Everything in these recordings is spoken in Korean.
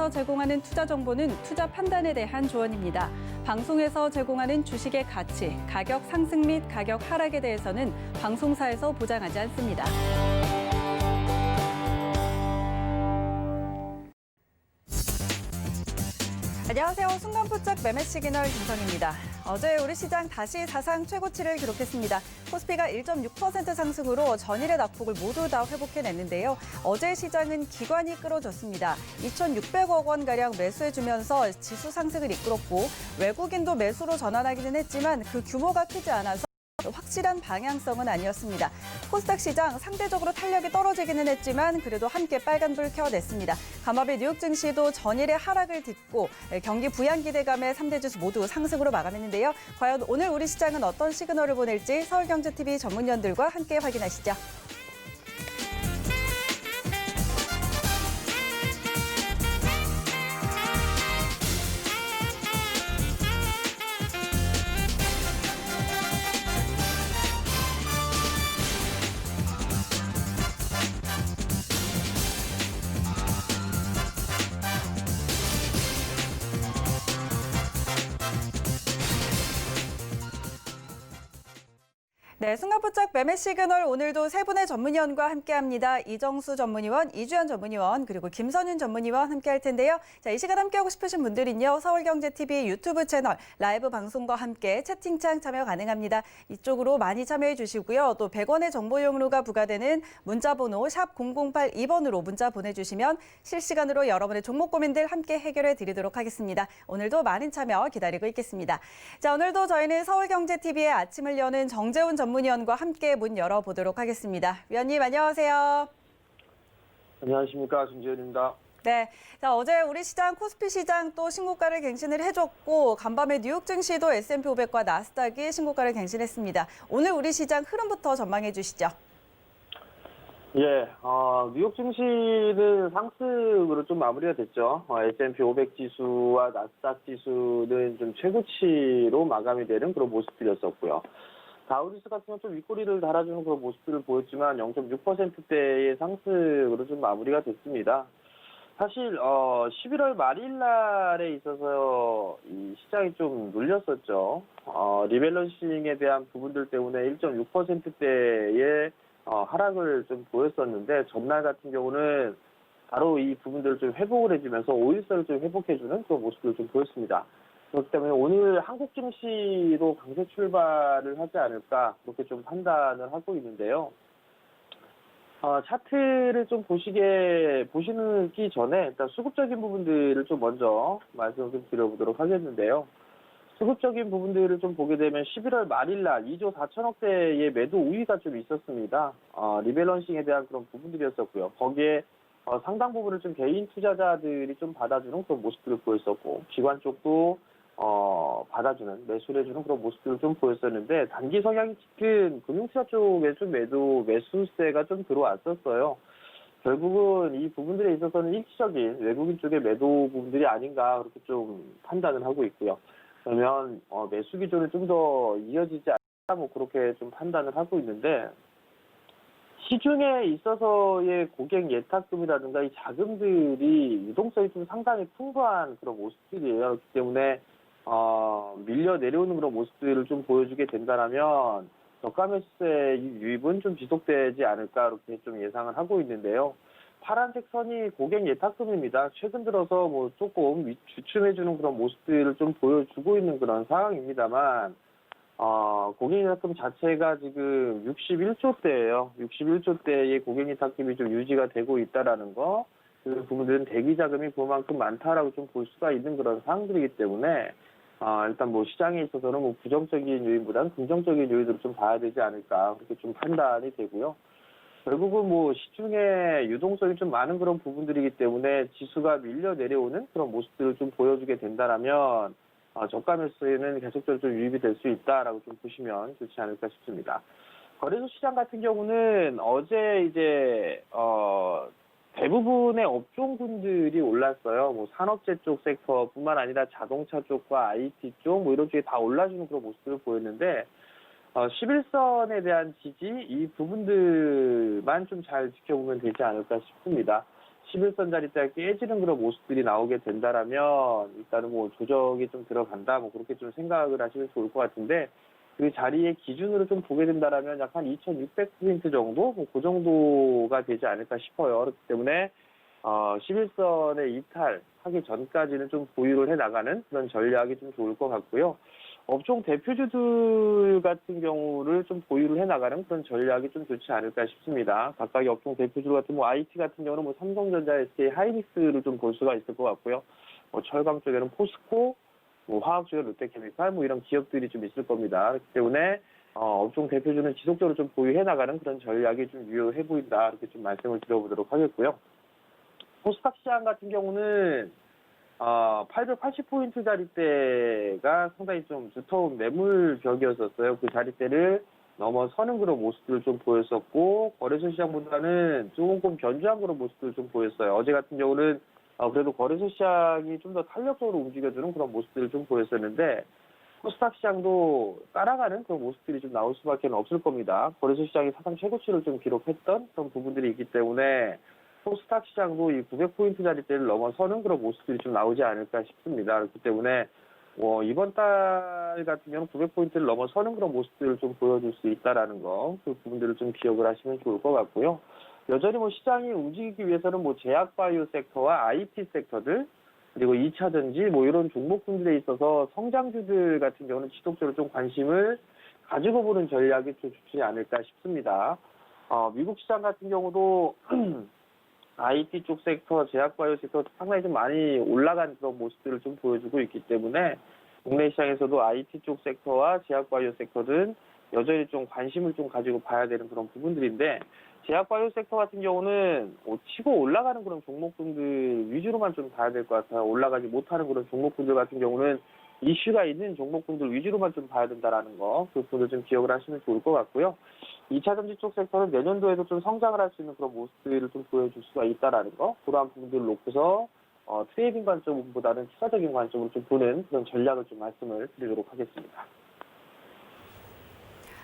방송에서 제공하는 투자 정보는 투자 판단에 대한 조언입니다. 방송에서 제공하는 주식의 가치, 가격 상승 및 가격 하락에 대해서는 방송사에서 보장하지 않습니다. 안녕하세요. 순간포착 매매 시그널 김선희입니다. 어제 우리 시장 다시 사상 최고치를 기록했습니다. 코스피가 1.6% 상승으로 전일의 낙폭을 모두 다 회복해냈는데요. 어제 시장은 기관이 끌어줬습니다. 2,600억 원가량 매수해주면서 지수 상승을 이끌었고 외국인도 매수로 전환하기는 했지만 그 규모가 크지 않아서 확실한 방향성은 아니었습니다. 코스닥 시장 상대적으로 탄력이 떨어지기는 했지만 그래도 함께 빨간불 켜냈습니다. 감압의 뉴욕 증시도 전일의 하락을 딛고 경기 부양 기대감에 3대 지수 모두 상승으로 마감했는데요. 과연 오늘 우리 시장은 어떤 시그널을 보낼지 서울경제TV 전문위원들과 함께 확인하시죠. 네, 순간포착 매매 시그널 오늘도 세 분의 전문위원과 함께합니다. 이정수 전문위원, 이주연 전문위원, 그리고 김선윤 전문위원 함께할 텐데요. 자, 이 시간 함께하고 싶으신 분들은요. 서울경제TV 유튜브 채널 라이브 방송과 함께 채팅창 참여 가능합니다. 이쪽으로 많이 참여해 주시고요. 또 100원의 정보 이용료가 부과되는 문자번호 샵 0082번으로 문자 보내주시면 실시간으로 여러분의 종목 고민들 함께 해결해 드리도록 하겠습니다. 오늘도 많은 참여 기다리고 있겠습니다. 자, 오늘도 저희는 서울경제TV의 아침을 여는 정재훈 전문위원과 함께 문 열어보도록 하겠습니다. 위원님 안녕하세요. 안녕하십니까, 정재훈입니다. 네, 자 어제 우리 시장 코스피 시장 또 신고가를 갱신을 해줬고 간밤에 뉴욕 증시도 S&P 500과 나스닥이 신고가를 갱신했습니다. 오늘 우리 시장 흐름부터 전망해 주시죠. 예, 뉴욕 증시는 상승으로 좀 마무리가 됐죠. S&P 500 지수와 나스닥 지수는 좀 최고치로 마감이 되는 그런 모습들이었었고요. 다우지수 같은 경우는 좀 윗꼬리를 달아주는 그런 모습들을 보였지만 0.6%대의 상승으로 좀 마무리가 됐습니다. 사실 11월 말일 날에 있어서 이 시장이 좀 눌렸었죠. 리밸런싱에 대한 부분들 때문에 1.6%대의 하락을 좀 보였었는데 전날 같은 경우는 바로 이 부분들을 좀 회복을 해주면서 5일선을 좀 회복해주는 그런 모습들을 좀 보였습니다. 그렇기 때문에 오늘 한국 증시로 강세 출발을 하지 않을까 그렇게 좀 판단을 하고 있는데요. 차트를 좀 보시기 전에 일단 수급적인 부분들을 좀 먼저 말씀을 좀 드려보도록 하겠는데요. 수급적인 부분들을 좀 보게 되면 11월 말일 날 2조 4천억대의 매도 우위가 좀 있었습니다. 리밸런싱에 대한 그런 부분들이었었고요. 거기에 상당 부분을 좀 개인 투자자들이 좀 받아주는 그런 모습들을 보였었고, 기관 쪽도 받아주는, 매수를 해주는 그런 모습들을 좀 보였었는데, 단기 성향이 짙은 금융투자 쪽에 좀 매수세가 좀 들어왔었어요. 결국은 이 부분들에 있어서는 일시적인 외국인 쪽의 매도 부분들이 아닌가, 그렇게 좀 판단을 하고 있고요. 그러면, 매수 기조는 좀 더 이어지지 않을까, 뭐, 그렇게 좀 판단을 하고 있는데, 시중에 있어서의 고객 예탁금이라든가 이 자금들이 유동성이 좀 상당히 풍부한 그런 모습들이에요. 그렇기 때문에 밀려 내려오는 그런 모습들을 좀 보여주게 된다면 저가 매수세의 유입은 좀 지속되지 않을까 이렇게 좀 예상을 하고 있는데요. 파란색 선이 고객 예탁금입니다. 최근 들어서 뭐 조금 주춤해주는 그런 모습들을 좀 보여주고 있는 그런 상황입니다만. 고객예탁금 자체가 지금 61조대예요. 61조대의 고객예탁금이 좀 유지가 되고 있다라는 거, 그 부분들은 대기자금이 그만큼 많다라고 좀 볼 수가 있는 그런 상황들이기 때문에 일단 뭐 시장에 있어서는 뭐 부정적인 요인보다는 긍정적인 요인으로 좀 봐야 되지 않을까 그렇게 좀 판단이 되고요. 결국은 뭐 시중에 유동성이 좀 많은 그런 부분들이기 때문에 지수가 밀려 내려오는 그런 모습들을 좀 보여주게 된다라면. 저가 매수에는 계속적으로 좀 유입이 될 수 있다라고 좀 보시면 좋지 않을까 싶습니다. 거래소 시장 같은 경우는 어제 이제 대부분의 업종군들이 올랐어요. 뭐 산업재 쪽 섹터뿐만 아니라 자동차 쪽과 IT 쪽 뭐 이런 쪽이 다 올라주는 그런 모습들을 보였는데 11선에 대한 지지 이 부분들만 좀 잘 지켜보면 되지 않을까 싶습니다. 11선 자리대가 깨지는 그런 모습들이 나오게 된다라면 일단은 뭐 조정이 좀 들어간다 뭐 그렇게 좀 생각을 하시면 좋을 것 같은데 그 자리의 기준으로 좀 보게 된다라면 약 한 2,600포인트 정도 뭐 그 정도가 되지 않을까 싶어요. 그렇기 때문에 11선의 이탈하기 전까지는 좀 보유를 해 나가는 그런 전략이 좀 좋을 것 같고요. 업종 대표주들 같은 경우를 좀 보유를 해 나가는 그런 전략이 좀 좋지 않을까 싶습니다. 각각의 업종 대표주 같은 IT 같은 경우는 뭐 삼성전자, SK 하이닉스를 좀 볼 수가 있을 것 같고요. 뭐 철강 쪽에는 포스코, 뭐 화학 쪽에 롯데케미칼 뭐 이런 기업들이 좀 있을 겁니다. 그렇기 때문에 업종 대표주는 지속적으로 좀 보유해 나가는 그런 전략이 좀 유효해 보인다 이렇게 좀 말씀을 드려보도록 하겠고요. 코스닥 시장 같은 경우는 880포인트 자리대가 상당히 좀 두터운 매물벽이었었어요. 그 자리대를 넘어서는 그런 모습들을 좀 보였었고, 거래소 시장보다는 조금 견조한 그런 모습들을 좀 보였어요. 어제 같은 경우는 그래도 거래소 시장이 좀 더 탄력적으로 움직여주는 그런 모습들을 좀 보였었는데, 코스닥 시장도 따라가는 그런 모습들이 좀 나올 수밖에 없을 겁니다. 거래소 시장이 사상 최고치를 좀 기록했던 그런 부분들이 있기 때문에, 코스닥 시장도 이 900포인트 자리대를 넘어서는 그런 모습들이 좀 나오지 않을까 싶습니다. 그렇기 때문에 이번 달 같은 경우는 900포인트를 넘어서는 그런 모습들을 좀 보여줄 수 있다라는 거, 그 부분들을 좀 기억을 하시면 좋을 것 같고요. 여전히 뭐 시장이 움직이기 위해서는 뭐 제약바이오 섹터와 IT 섹터들, 그리고 2차 전지 뭐 이런 종목군들에 있어서 성장주들 같은 경우는 지속적으로 좀 관심을 가지고 보는 전략이 좀 좋지 않을까 싶습니다. 미국 시장 같은 경우도 IT 쪽 섹터, 제약바이오 섹터 상당히 좀 많이 올라간 그런 모습들을 좀 보여주고 있기 때문에 국내 시장에서도 IT 쪽 섹터와 제약바이오 섹터는 여전히 좀 관심을 좀 가지고 봐야 되는 그런 부분들인데 제약바이오 섹터 같은 경우는 치고 올라가는 그런 종목군들 위주로만 좀 봐야 될 것 같아요. 올라가지 못하는 그런 종목군들 같은 경우는 이슈가 있는 종목군들 위주로만 좀 봐야 된다라는 거, 그 부분을 좀 기억을 하시면 좋을 것 같고요. 2차 전지 쪽 섹터는 내년도에도 좀 성장을 할 수 있는 그런 모습들을 좀 보여줄 수가 있다라는 거, 그러한 부분들을 놓고서 트레이딩 관점보다는 투자적인 관점으로 좀 보는 그런 전략을 좀 말씀을 드리도록 하겠습니다.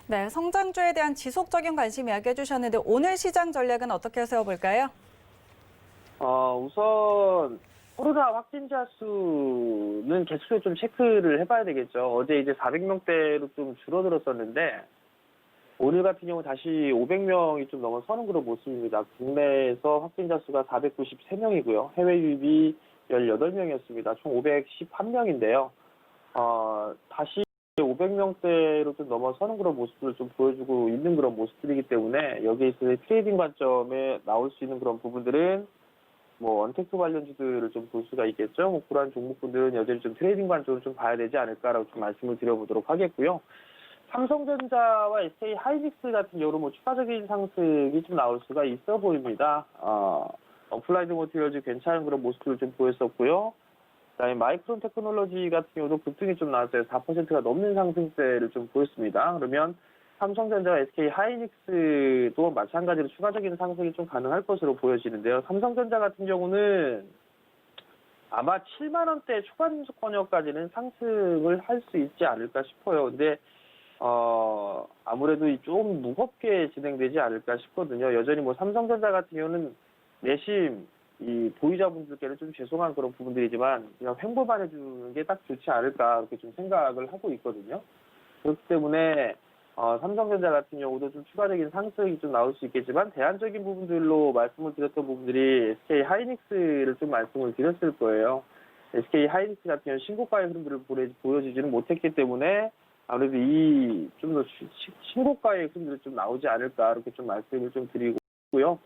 네, 성장주에 대한 지속적인 관심 이야기해 주셨는데 오늘 시장 전략은 어떻게 세워볼까요? 우선 코로나 확진자 수는 계속적으로 좀 체크를 해봐야 되겠죠. 어제 이제 400명대로 좀 줄어들었었는데 오늘 같은 경우 다시 500명이 좀 넘어서는 그런 모습입니다. 국내에서 확진자 수가 493명이고요. 해외 유입이 18명이었습니다. 총 511명인데요. 다시 500명대로 좀 넘어서는 그런 모습들을 좀 보여주고 있는 그런 모습들이기 때문에 여기에 있어서 트레이딩 관점에 나올 수 있는 그런 부분들은 뭐 언택트 관련주들을 좀 볼 수가 있겠죠. 뭐 그러한 종목분들은 여전히 좀 트레이딩 관점을 좀 봐야 되지 않을까라고 좀 말씀을 드려보도록 하겠고요. 삼성전자와 SK 하이닉스 같은 경우는 뭐 추가적인 상승이 좀 나올 수가 있어 보입니다. 어플라이드 머티리얼즈 괜찮은 그런 모습들을 좀 보였었고요. 그다음에 마이크론 테크놀로지 같은 경우도 급등이 좀 나왔어요. 4%가 넘는 상승세를 좀 보였습니다. 그러면 삼성전자와 SK 하이닉스도 마찬가지로 추가적인 상승이 좀 가능할 것으로 보여지는데요. 삼성전자 같은 경우는 아마 7만 원대 초반권역까지는 상승을 할 수 있지 않을까 싶어요. 근데 아무래도 좀 무겁게 진행되지 않을까 싶거든요. 여전히 뭐 삼성전자 같은 경우는 내심 이 보유자분들께는 좀 죄송한 그런 부분들이지만 그냥 횡보만 해주는 게 딱 좋지 않을까 그렇게 좀 생각을 하고 있거든요. 그렇기 때문에 삼성전자 같은 경우도 좀 추가적인 상승이 좀 나올 수 있겠지만 대안적인 부분들로 말씀을 드렸던 부분들이 SK 하이닉스를 좀 말씀을 드렸을 거예요. SK 하이닉스 같은 경우 신고가의 흐름들을 보여주지는 못했기 때문에 아무래도 이 좀 더 신고가의 흐름들이 좀 나오지 않을까 이렇게 좀 말씀을 좀 드리고요.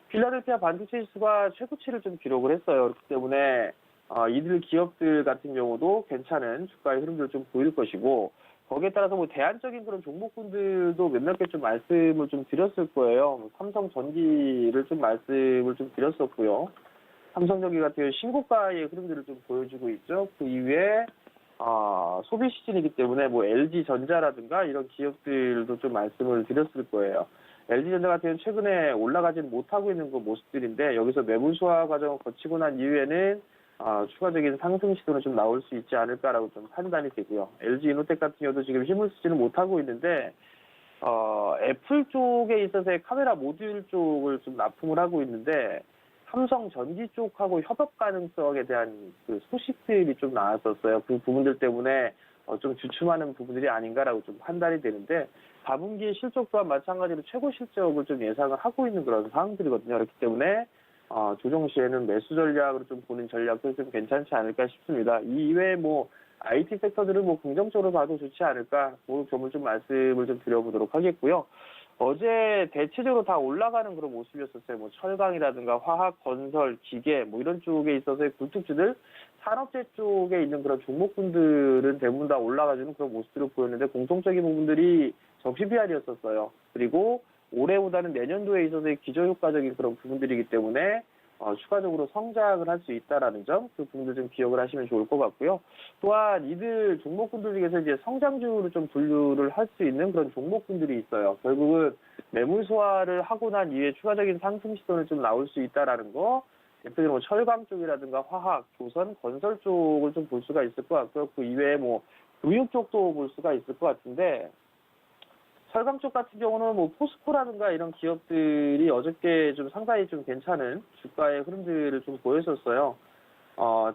필라델피아 반도체 지수가 최고치를 좀 기록을 했어요. 그렇기 때문에 이들 기업들 같은 경우도 괜찮은 주가의 흐름들을 좀 보일 것이고 거기에 따라서 뭐 대안적인 그런 종목군들도 몇몇 개 좀 말씀을 좀 드렸을 거예요. 삼성전기를 좀 말씀을 좀 드렸었고요. 삼성전기 같은 경우 신고가의 흐름들을 좀 보여주고 있죠. 그 이외에 소비 시즌이기 때문에 뭐 LG전자라든가 이런 기업들도 좀 말씀을 드렸을 거예요. LG전자 같은 경우는 최근에 올라가지는 못하고 있는 그 모습들인데 여기서 매물소화 과정을 거치고 난 이후에는 추가적인 상승 시도는 좀 나올 수 있지 않을까라고 좀 판단이 되고요. LG이노텍 같은 경우도 지금 힘을 쓰지는 못하고 있는데 애플 쪽에 있어서의 카메라 모듈 쪽을 좀 납품을 하고 있는데 삼성전기 쪽하고 협업 가능성에 대한 그 소식들이 좀 나왔었어요. 그 부분들 때문에 좀 주춤하는 부분들이 아닌가라고 좀 판단이 되는데 4분기 실적 또한 마찬가지로 최고 실적을 좀 예상을 하고 있는 그런 상황들이거든요. 그렇기 때문에 조정 시에는 매수 전략으로 좀 보는 전략도 좀 괜찮지 않을까 싶습니다. 이 이외에 뭐 IT 섹터들은 뭐 긍정적으로 봐도 좋지 않을까, 그 점을 좀 말씀을 좀 드려보도록 하겠고요. 어제 대체적으로 다 올라가는 그런 모습이었었어요. 뭐 철강이라든가 화학, 건설, 기계 뭐 이런 쪽에 있어서의 굴뚝주들, 산업재 쪽에 있는 그런 종목군들은 대부분 다 올라가주는 그런 모습들을 보였는데 공통적인 부분들이 적시 비할이었었어요. 그리고 올해보다는 내년도에 있어서의 기저효과적인 그런 부분들이기 때문에 추가적으로 성장을 할 수 있다라는 점, 그 부분들 좀 기억을 하시면 좋을 것 같고요. 또한 이들 종목군들 중에서 이제 성장주로 좀 분류를 할 수 있는 그런 종목군들이 있어요. 결국은 매물 소화를 하고 난 이후에 추가적인 상승 시도는 좀 나올 수 있다라는 거, 대표적으로 뭐 철강 쪽이라든가 화학, 조선, 건설 쪽을 좀 볼 수가 있을 것 같고요. 그 이외에 뭐 금융 쪽도 볼 수가 있을 것 같은데, 철강 쪽 같은 경우는 뭐 포스코라든가 이런 기업들이 어저께 좀 상당히 좀 괜찮은 주가의 흐름들을 좀 보였었어요.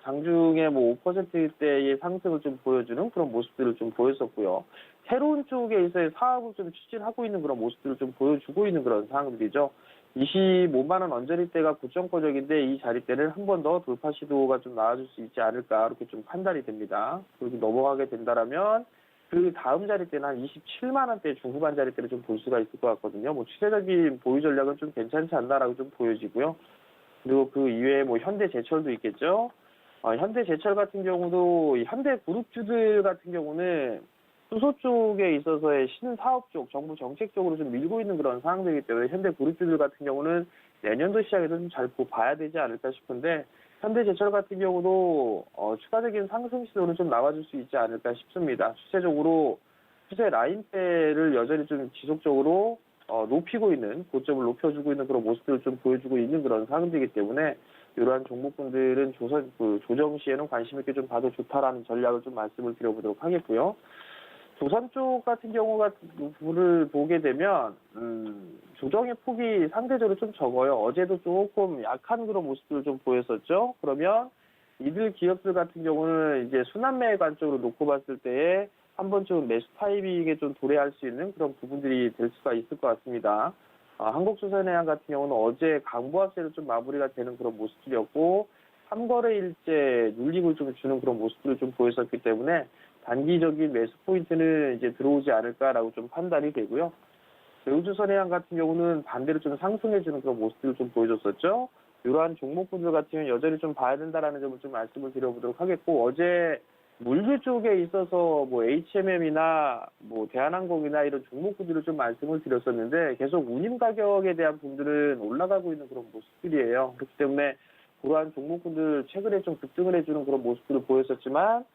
장중에 뭐 5%대의 상승을 좀 보여주는 그런 모습들을 좀 보였었고요. 새로운 쪽에 있어서 사업을 좀 추진하고 있는 그런 모습들을 좀 보여주고 있는 그런 상황들이죠. 25만 원 언저리대가 고점권역인데 이 자리대를 한 번 더 돌파 시도가 좀 나와줄 수 있지 않을까 이렇게 좀 판단이 됩니다. 그리고 넘어가게 된다라면 그 다음 자리대는 한 27만 원대 중후반 자리대를 좀 볼 수가 있을 것 같거든요. 뭐 추세적인 보유 전략은 좀 괜찮지 않나라고 좀 보여지고요. 그리고 그 이외에 뭐 현대제철도 있겠죠. 현대제철 같은 경우도 이 현대그룹주들 같은 경우는 수소 쪽에 있어서의 신사업 쪽, 정부 정책 쪽으로 좀 밀고 있는 그런 상황들이기 때문에 현대그룹주들 같은 경우는 내년도 시장에도 좀 잘 봐야 되지 않을까 싶은데 현대제철 같은 경우도 추가적인 상승 시도는 좀 나와줄 수 있지 않을까 싶습니다. 추세적으로 추세 라인대를 여전히 좀 지속적으로 높이고 있는, 고점을 높여주고 있는 그런 모습들을 좀 보여주고 있는 그런 상황이기 때문에 이러한 종목군들은 조정 시에는 관심 있게 좀 봐도 좋다라는 전략을 좀 말씀을 드려보도록 하겠고요. 조선 쪽 같은 경우를 보게 되면 조정의 폭이 상대적으로 좀 적어요. 어제도 조금 약한 그런 모습들을 좀 보였었죠. 그러면 이들 기업들 같은 경우는 이제 순환매 관점으로 놓고 봤을 때에 한 번쯤 매수 타이밍에 좀 도래할 수 있는 그런 부분들이 될 수가 있을 것 같습니다. 한국조선해양 같은 경우는 어제 강보합세로 좀 마무리가 되는 그런 모습들이었고 3거래일째 눌림을 좀 주는 그런 모습들을 좀 보였었기 때문에 단기적인 매수 포인트는 이제 들어오지 않을까라고 좀 판단이 되고요. 대우조선해양 같은 경우는 반대로 좀 상승해주는 그런 모습들을 좀 보여줬었죠. 이러한 종목군들 같은 경우는 여전히 좀 봐야 된다라는 점을 좀 말씀을 드려보도록 하겠고, 어제 물류 쪽에 있어서 뭐 HMM이나 뭐 대한항공이나 이런 종목군들을 좀 말씀을 드렸었는데 계속 운임 가격에 대한 부분들은 올라가고 있는 그런 모습들이에요. 그렇기 때문에 그러한 종목군들 최근에 좀 급등을 해주는 그런 모습들을 보였었지만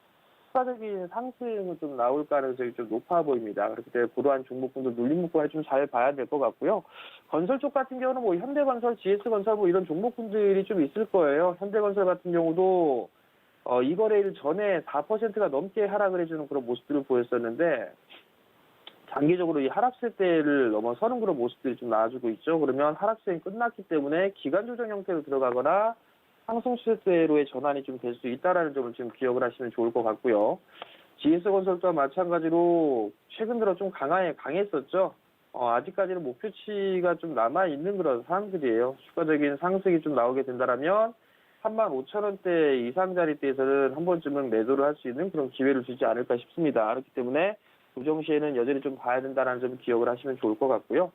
추가적인 상승은 좀 나올 가능성이 좀 높아 보입니다. 그렇기 때문에 그러한 종목군들 눌림 물건에 좀 잘 봐야 될 것 같고요. 건설 쪽 같은 경우는 뭐 현대건설, GS건설 뭐 이런 종목군들이 좀 있을 거예요. 현대건설 같은 경우도 이 거래일 전에 4%가 넘게 하락을 해주는 그런 모습들을 보였었는데 장기적으로 이 하락세대를 넘어서는 그런 모습들이 좀 나와주고 있죠. 그러면 하락세는 끝났기 때문에 기간 조정 형태로 들어가거나 상승 추세대로의 전환이 좀 될 수 있다는 점을 지금 기억을 하시면 좋을 것 같고요. GS건설과 마찬가지로 최근 들어 좀 강했었죠. 아직까지는 목표치가 좀 남아있는 그런 상황들이에요. 추가적인 상승이 좀 나오게 된다면 35,000원대 이상 자리대에서는 한 번쯤은 매도를 할 수 있는 그런 기회를 주지 않을까 싶습니다. 그렇기 때문에 조정 시에는 여전히 좀 봐야 된다는 점을 기억을 하시면 좋을 것 같고요.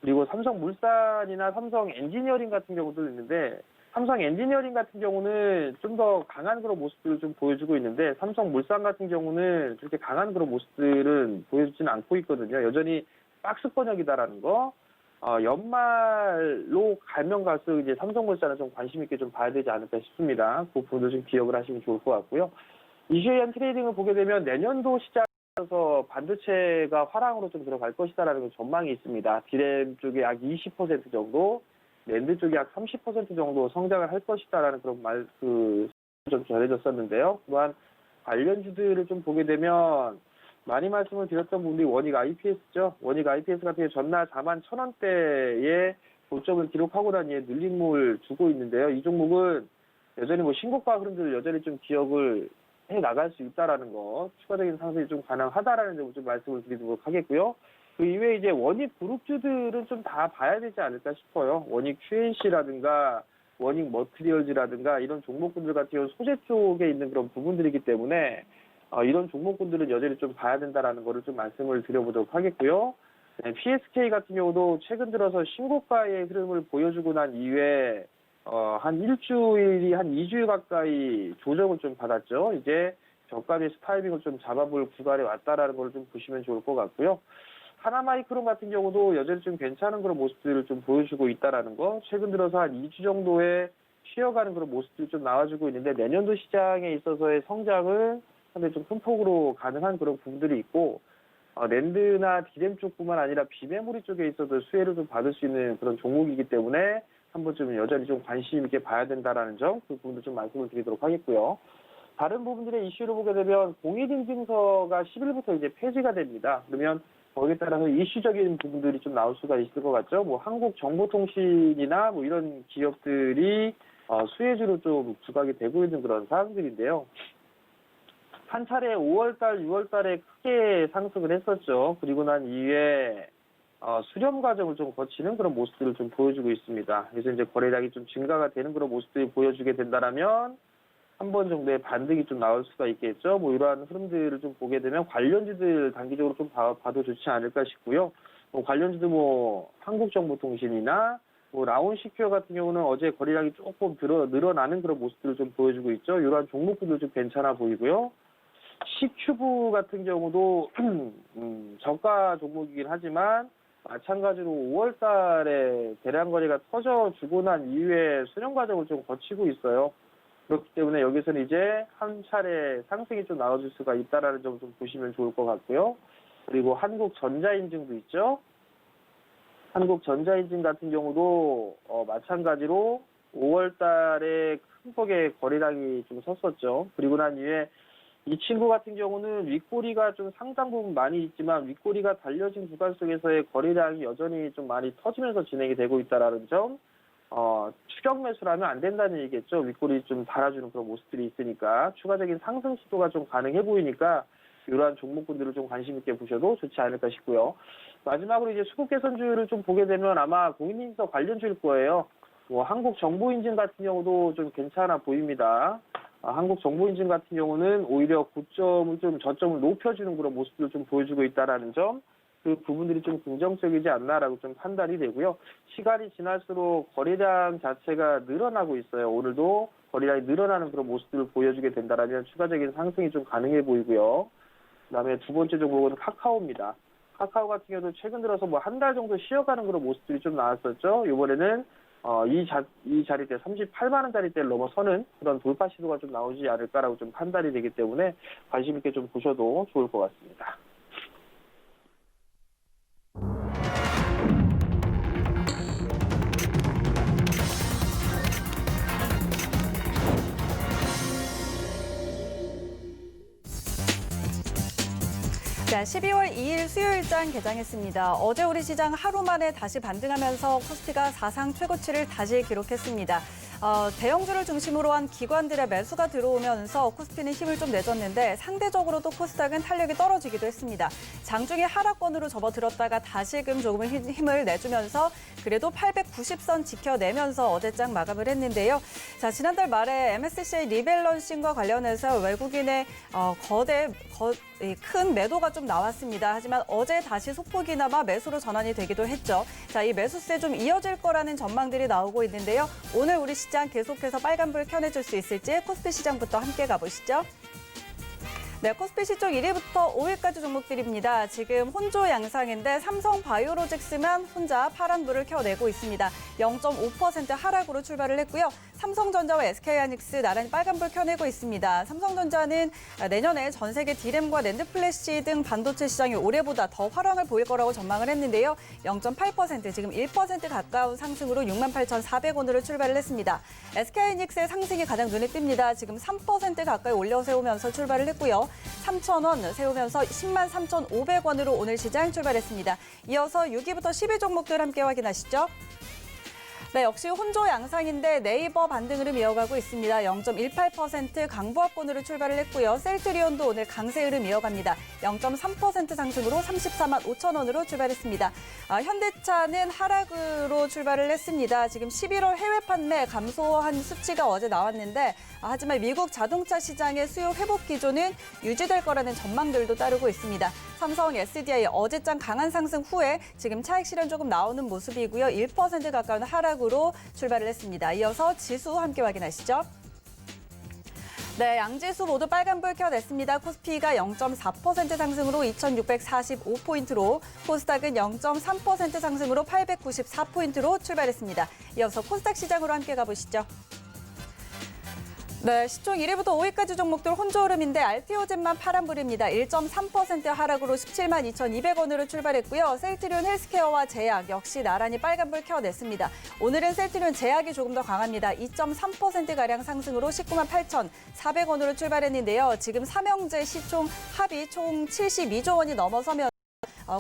그리고 삼성물산이나 삼성엔지니어링 같은 경우도 있는데 삼성엔지니어링 같은 경우는 좀 더 강한 그런 모습들을 좀 보여주고 있는데 삼성물산 같은 경우는 그렇게 강한 그런 모습들은 보여주지는 않고 있거든요. 여전히 박스권역이다라는 거. 연말로 가면 갈수록 이제 삼성물산은 좀 관심 있게 좀 봐야 되지 않을까 싶습니다. 그 부분도 좀 기억을 하시면 좋을 것 같고요. 이슈에한 트레이딩을 보게 되면 내년도 시작에서 반도체가 화랑으로 좀 들어갈 것이다라는 전망이 있습니다. 디램 쪽에 약 20% 정도, 낸드 쪽이 약 30% 정도 성장을 할 것이다라는 그런 좀 전해졌었는데요. 또한 관련주들을 좀 보게 되면 많이 말씀을 드렸던 부분이 원익 IPS죠. 원익 IPS 같은 경우 전날 41,000원대에 고점을 기록하고 난 이후에 눌림목을 주고 있는데요. 이 종목은 여전히 신고가 흐름들을 여전히 좀 기억을 해 나갈 수 있다라는 거, 추가적인 상승이 좀 가능하다라는 점을 좀 말씀을 드리도록 하겠고요. 그 이외에 이제 원익 그룹주들은 좀 다 봐야 되지 않을까 싶어요. 원익 QNC라든가 원익 머티리얼즈라든가 이런 종목군들 같은 경우 소재 쪽에 있는 그런 부분들이기 때문에 이런 종목군들은 여전히 좀 봐야 된다라는 거를 좀 말씀을 드려보도록 하겠고요. 네, PSK 같은 경우도 최근 들어서 신고가의 흐름을 보여주고 난 이후에 한 일주일이 한 2주일 가까이 조정을 좀 받았죠. 이제 저가의 타이밍을 좀 잡아볼 구간에 왔다라는 걸 좀 보시면 좋을 것 같고요. 하나마이크론 같은 경우도 여전히 좀 괜찮은 그런 모습들을 좀 보여주고 있다라는 거. 최근 들어서 한 2주 정도의 쉬어가는 그런 모습들이 좀 나와주고 있는데 내년도 시장에 있어서의 성장을 상당히 좀 큰 폭으로 가능한 그런 부분들이 있고 랜드나 디램 쪽뿐만 아니라 비메모리 쪽에 있어도 수혜를 좀 받을 수 있는 그런 종목이기 때문에 한 번쯤 여전히 좀 관심 있게 봐야 된다라는 점, 그 부분도 좀 말씀을 드리도록 하겠고요. 다른 부분들의 이슈를 보게 되면 공인인증서가 10일부터 이제 폐지가 됩니다. 그러면 거기에 따라서 이슈적인 부분들이 좀 나올 수가 있을 것 같죠. 한국정보통신이나 이런 기업들이 수혜주로 좀 부각이 되고 있는 그런 사항들인데요. 한 차례 5월달, 6월달에 크게 상승을 했었죠. 그리고 난 이후에 수렴 과정을 좀 거치는 그런 모습들을 좀 보여주고 있습니다. 그래서 이제 거래량이 좀 증가가 되는 그런 모습들이 보여주게 된다라면 한 번 정도의 반등이 좀 나올 수가 있겠죠. 이러한 흐름들을 좀 보게 되면 관련주들 단기적으로 좀 봐도 좋지 않을까 싶고요. 관련주도 한국정보통신이나 라온시큐어 같은 경우는 어제 거래량이 조금 늘어나는 그런 모습들을 좀 보여주고 있죠. 이러한 종목들도 좀 괜찮아 보이고요. C큐브 같은 경우도 저가 종목이긴 하지만 마찬가지로 5월 달에 대량 거래가 터져주고 난 이후에 수렴 과정을 좀 거치고 있어요. 그렇기 때문에 여기서는 이제 한 차례 상승이 좀 나와줄 수가 있다라는 점을 좀 보시면 좋을 것 같고요. 그리고 한국전자인증도 있죠. 한국전자인증 같은 경우도 마찬가지로 5월 달에 큰 폭의 거래량이 좀 섰었죠. 그리고 난 이후에 이 친구 같은 경우는 윗꼬리가 좀 상당 부분 많이 있지만 윗꼬리가 달려진 구간 속에서의 거래량이 여전히 좀 많이 터지면서 진행이 되고 있다라는 점, 추격 매수를 하면 안 된다는 얘기겠죠. 윗꼬리 좀 달아주는 그런 모습들이 있으니까 추가적인 상승 시도가 좀 가능해 보이니까 이러한 종목군들을 좀 관심 있게 보셔도 좋지 않을까 싶고요. 마지막으로 이제 수급 개선주를 좀 보게 되면 아마 공인인증서 관련주일 거예요. 한국정보인증 같은 경우도 좀 괜찮아 보입니다. 한국정보인증 같은 경우는 오히려 고점을 좀 저점을 높여주는 그런 모습을 좀 보여주고 있다라는 점, 그 부분들이 좀 긍정적이지 않나라고 좀 판단이 되고요. 시간이 지날수록 거래량 자체가 늘어나고 있어요. 오늘도 거래량이 늘어나는 그런 모습들을 보여주게 된다라면 추가적인 상승이 좀 가능해 보이고요. 그다음에 두 번째 종목은 카카오입니다. 카카오 같은 경우도 최근 들어서 한 달 정도 쉬어가는 그런 모습들이 좀 나왔었죠. 이번에는 이 자리대 38만 원짜리대를 넘어서는 그런 돌파 시도가 좀 나오지 않을까라고 좀 판단이 되기 때문에 관심 있게 좀 보셔도 좋을 것 같습니다. 자, 12월 2일 수요일장 개장했습니다. 어제 우리 시장 하루 만에 다시 반등하면서 코스피가 사상 최고치를 다시 기록했습니다. 대형주를 중심으로 한 기관들의 매수가 들어오면서 코스피는 힘을 좀 내줬는데 상대적으로도 코스닥은 탄력이 떨어지기도 했습니다. 장중에 하락권으로 접어들었다가 다시금 조금 힘을 내주면서 그래도 890선 지켜내면서 어제장 마감을 했는데요. 자, 지난달 말에 MSCI 리밸런싱과 관련해서 외국인의 큰 매도가 좀 나왔습니다. 하지만 어제 다시 소폭이나마 매수로 전환이 되기도 했죠. 자, 이 매수세 좀 이어질 거라는 전망들이 나오고 있는데요. 오늘 우리 시장 계속해서 빨간불 켜내줄 수 있을지 코스피 시장부터 함께 가보시죠. 네, 코스피 시총 1위부터 5위까지 종목들입니다. 지금 혼조 양상인데 삼성바이오로직스만 혼자 파란불을 켜내고 있습니다. 0.5% 하락으로 출발을 했고요. 삼성전자와 SK하이닉스 나란히 빨간불 켜내고 있습니다. 삼성전자는 내년에 전 세계 디램과 낸드 플래시 등 반도체 시장이 올해보다 더 활황을 보일 거라고 전망을 했는데요. 0.8% 지금 1% 가까운 상승으로 68,400원으로 출발을 했습니다. SK하이닉스의 상승이 가장 눈에 띕니다. 지금 3% 가까이 올려 세우면서 출발을 했고요. 3,000원 세우면서 103,500원으로 오늘 시장 출발했습니다. 이어서 6위부터 10위 종목들 함께 확인하시죠. 네, 역시 혼조 양상인데 네이버 반등 흐름 이어가고 있습니다. 0.18% 강보합권으로 출발을 했고요. 셀트리온도 오늘 강세 흐름 이어갑니다. 0.3% 상승으로 34만 5천 원으로 출발했습니다. 현대차는 하락으로 출발을 했습니다. 지금 11월 해외 판매 감소한 수치가 어제 나왔는데 하지만 미국 자동차 시장의 수요 회복 기조는 유지될 거라는 전망들도 따르고 있습니다. 삼성 SDI 어제장 강한 상승 후에 지금 차익 실현 조금 나오는 모습이고요. 1% 가까운 하락으로 출발을 했습니다. 이어서 지수 함께 확인하시죠. 네, 양지수 모두 빨간불 켜냈습니다. 코스피가 0.4% 상승으로 2,645포인트로, 코스닥은 0.3% 상승으로 894포인트로 출발했습니다. 이어서 코스닥 시장으로 함께 가보시죠. 네, 시총 1위부터 5위까지 종목들 혼조 흐름인데 알티오젠만 파란불입니다. 1.3% 하락으로 17만 2,200원으로 출발했고요. 셀트리온 헬스케어와 제약 역시 나란히 빨간불 켜냈습니다. 오늘은 셀트리온 제약이 조금 더 강합니다. 2.3%가량 상승으로 19만 8,400원으로 출발했는데요. 지금 삼형제 시총 합이 총 72조 원이 넘어서면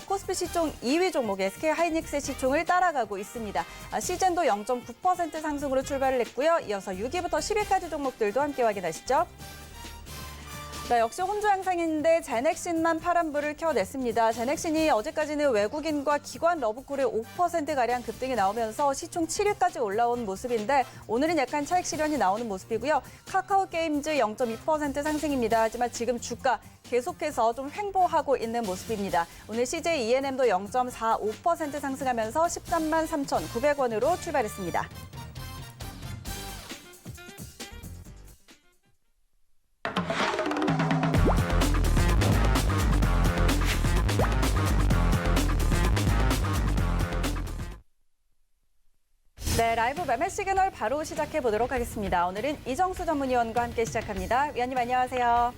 코스피 시총 2위 종목 SK 하이닉스의 시총을 따라가고 있습니다. 시젠도 0.9% 상승으로 출발을 했고요. 이어서 6위부터 10위까지 종목들도 함께 확인하시죠. 네, 역시 혼조 양상인데 제넥신만 파란불을 켜냈습니다. 제넥신이 어제까지는 외국인과 기관 러브콜의 5%가량 급등이 나오면서 시총 7위까지 올라온 모습인데 오늘은 약간 차익 실현이 나오는 모습이고요. 카카오게임즈 0.2% 상승입니다. 하지만 지금 주가 계속해서 좀 횡보하고 있는 모습입니다. 오늘 CJ ENM도 0.45% 상승하면서 13만 3,900원으로 출발했습니다. 네, 라이브 매매 시그널 바로 시작해 보도록 하겠습니다. 오늘은 이정수 전문위원과 함께 시작합니다. 위원님 안녕하세요.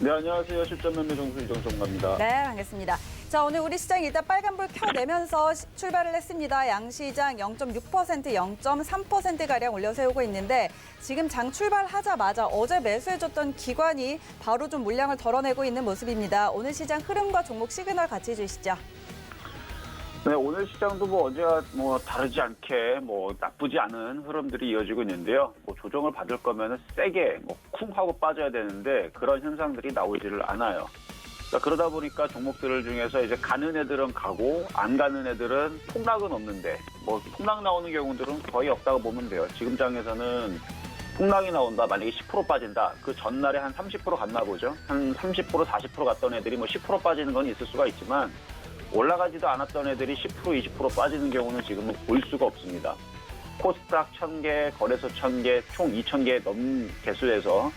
네, 안녕하세요. 실전 매매 정수 이정수 전문가입니다. 네, 반갑습니다. 자, 오늘 우리 시장 일단 빨간불 켜내면서 출발을 했습니다. 양시장 0.6%, 0.3%가량 올려세우고 있는데 지금 장 출발하자마자 어제 매수해줬던 기관이 바로 좀 물량을 덜어내고 있는 모습입니다. 오늘 시장 흐름과 종목 시그널 같이 주시죠. 네, 오늘 시장도 어제와 다르지 않게 나쁘지 않은 흐름들이 이어지고 있는데요. 조정을 받을 거면 세게 쿵 하고 빠져야 되는데 그런 현상들이 나오지를 않아요. 그러다 보니까 종목들 중에서 이제 가는 애들은 가고 안 가는 애들은 폭락은 없는데 폭락 나오는 경우들은 거의 없다고 보면 돼요. 지금 장에서는 폭락이 나온다. 만약에 10% 빠진다. 그 전날에 한 30% 갔나 보죠. 한 30%, 40% 갔던 애들이 10% 빠지는 건 있을 수가 있지만 올라가지도 않았던 애들이 10%, 20% 빠지는 경우는 지금은 볼 수가 없습니다. 코스닥 1,000개, 거래소 1,000개, 총 2,000개 넘는 개수에서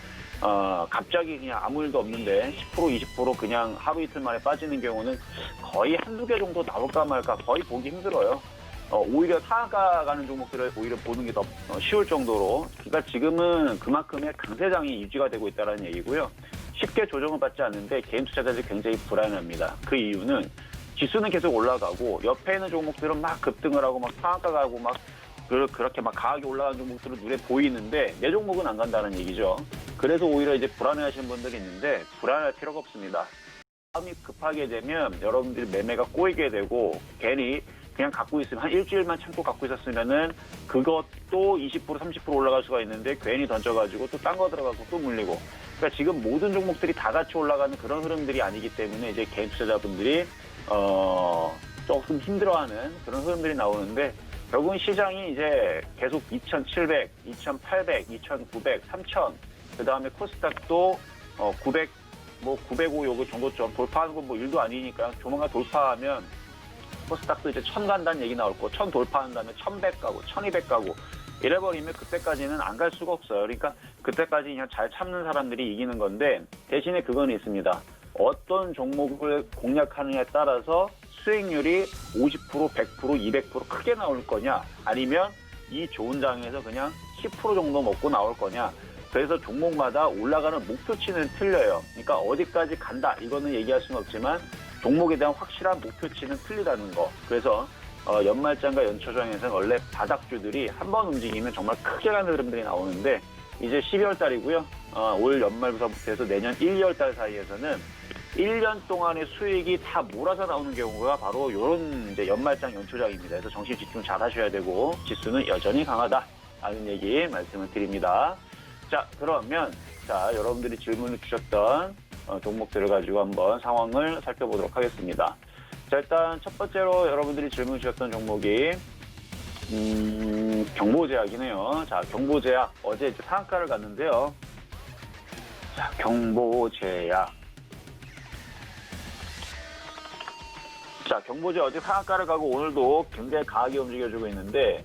갑자기 그냥 아무 일도 없는데 10%, 20% 그냥 하루 이틀 만에 빠지는 경우는 거의 한두 개 정도 나올까 말까 거의 보기 힘들어요. 오히려 상한가 가는 종목들을 오히려 보는 게 더 쉬울 정도로 그러니까 지금은 그만큼의 강세장이 유지가 되고 있다는 얘기고요. 쉽게 조정을 받지 않는데 개인 투자자들이 굉장히 불안합니다. 그 이유는 지수는 계속 올라가고 옆에 있는 종목들은 막 급등을 하고 막 상한가 가고 막 그렇게 막 강하게 올라가는 종목들은 눈에 보이는데 내 종목은 안 간다는 얘기죠. 그래서 오히려 이제 불안해하시는 분들이 있는데 불안할 필요가 없습니다. 마음이 급하게 되면 여러분들이 매매가 꼬이게 되고 괜히 그냥 갖고 있으면 한 일주일만 참고 갖고 있었으면은 그것도 20%, 30% 올라갈 수가 있는데 괜히 던져가지고 또 딴 거 들어가고 또 물리고. 그러니까 지금 모든 종목들이 다 같이 올라가는 그런 흐름들이 아니기 때문에 이제 개인 투자자분들이 조금 힘들어하는 그런 흐름들이 나오는데 결국은 시장이 이제 계속 2,700, 2,800, 2,900, 3,000 그다음에 코스닥도 900, 905 요거 정도점 돌파하는 건 일도 아니니까 조만간 돌파하면 코스닥도 이제 1,000 간다는 얘기 나올 거, 1,000 돌파한 다음에 1,100 가고 1,200 가고 이래버리면 그때까지는 안 갈 수가 없어요. 그러니까 그때까지 그냥 잘 참는 사람들이 이기는 건데 대신에 그건 있습니다. 어떤 종목을 공략하느냐에 따라서 수익률이 50%, 100%, 200% 크게 나올 거냐 아니면 이 좋은 장에서 그냥 10% 정도 먹고 나올 거냐. 그래서 종목마다 올라가는 목표치는 틀려요. 그러니까 어디까지 간다 이거는 얘기할 수는 없지만 종목에 대한 확실한 목표치는 틀리다는 거. 그래서 연말장과 연초장에서는 원래 바닥주들이 한번 움직이면 정말 크게 가는 흐름들이 나오는데 이제 12월 달이고요. 올 연말부터 해서 내년 1, 2월 달 사이에서는 1년 동안의 수익이 다 몰아서 나오는 경우가 바로 이런 이제 연말장 연초장입니다. 그래서 정신 집중 잘 하셔야 되고 지수는 여전히 강하다라는 얘기 말씀을 드립니다. 자, 그러면 여러분들이 질문을 주셨던 종목들을 가지고 한번 상황을 살펴보도록 하겠습니다. 자, 일단 첫 번째로 여러분들이 질문 주셨던 종목이 경보제약이네요. 자, 경보제약 어제 이제 상한가를 갔는데요. 자, 경보제약. 자, 경보제 어제 상한가를 가고 오늘도 굉장히 강하게 움직여주고 있는데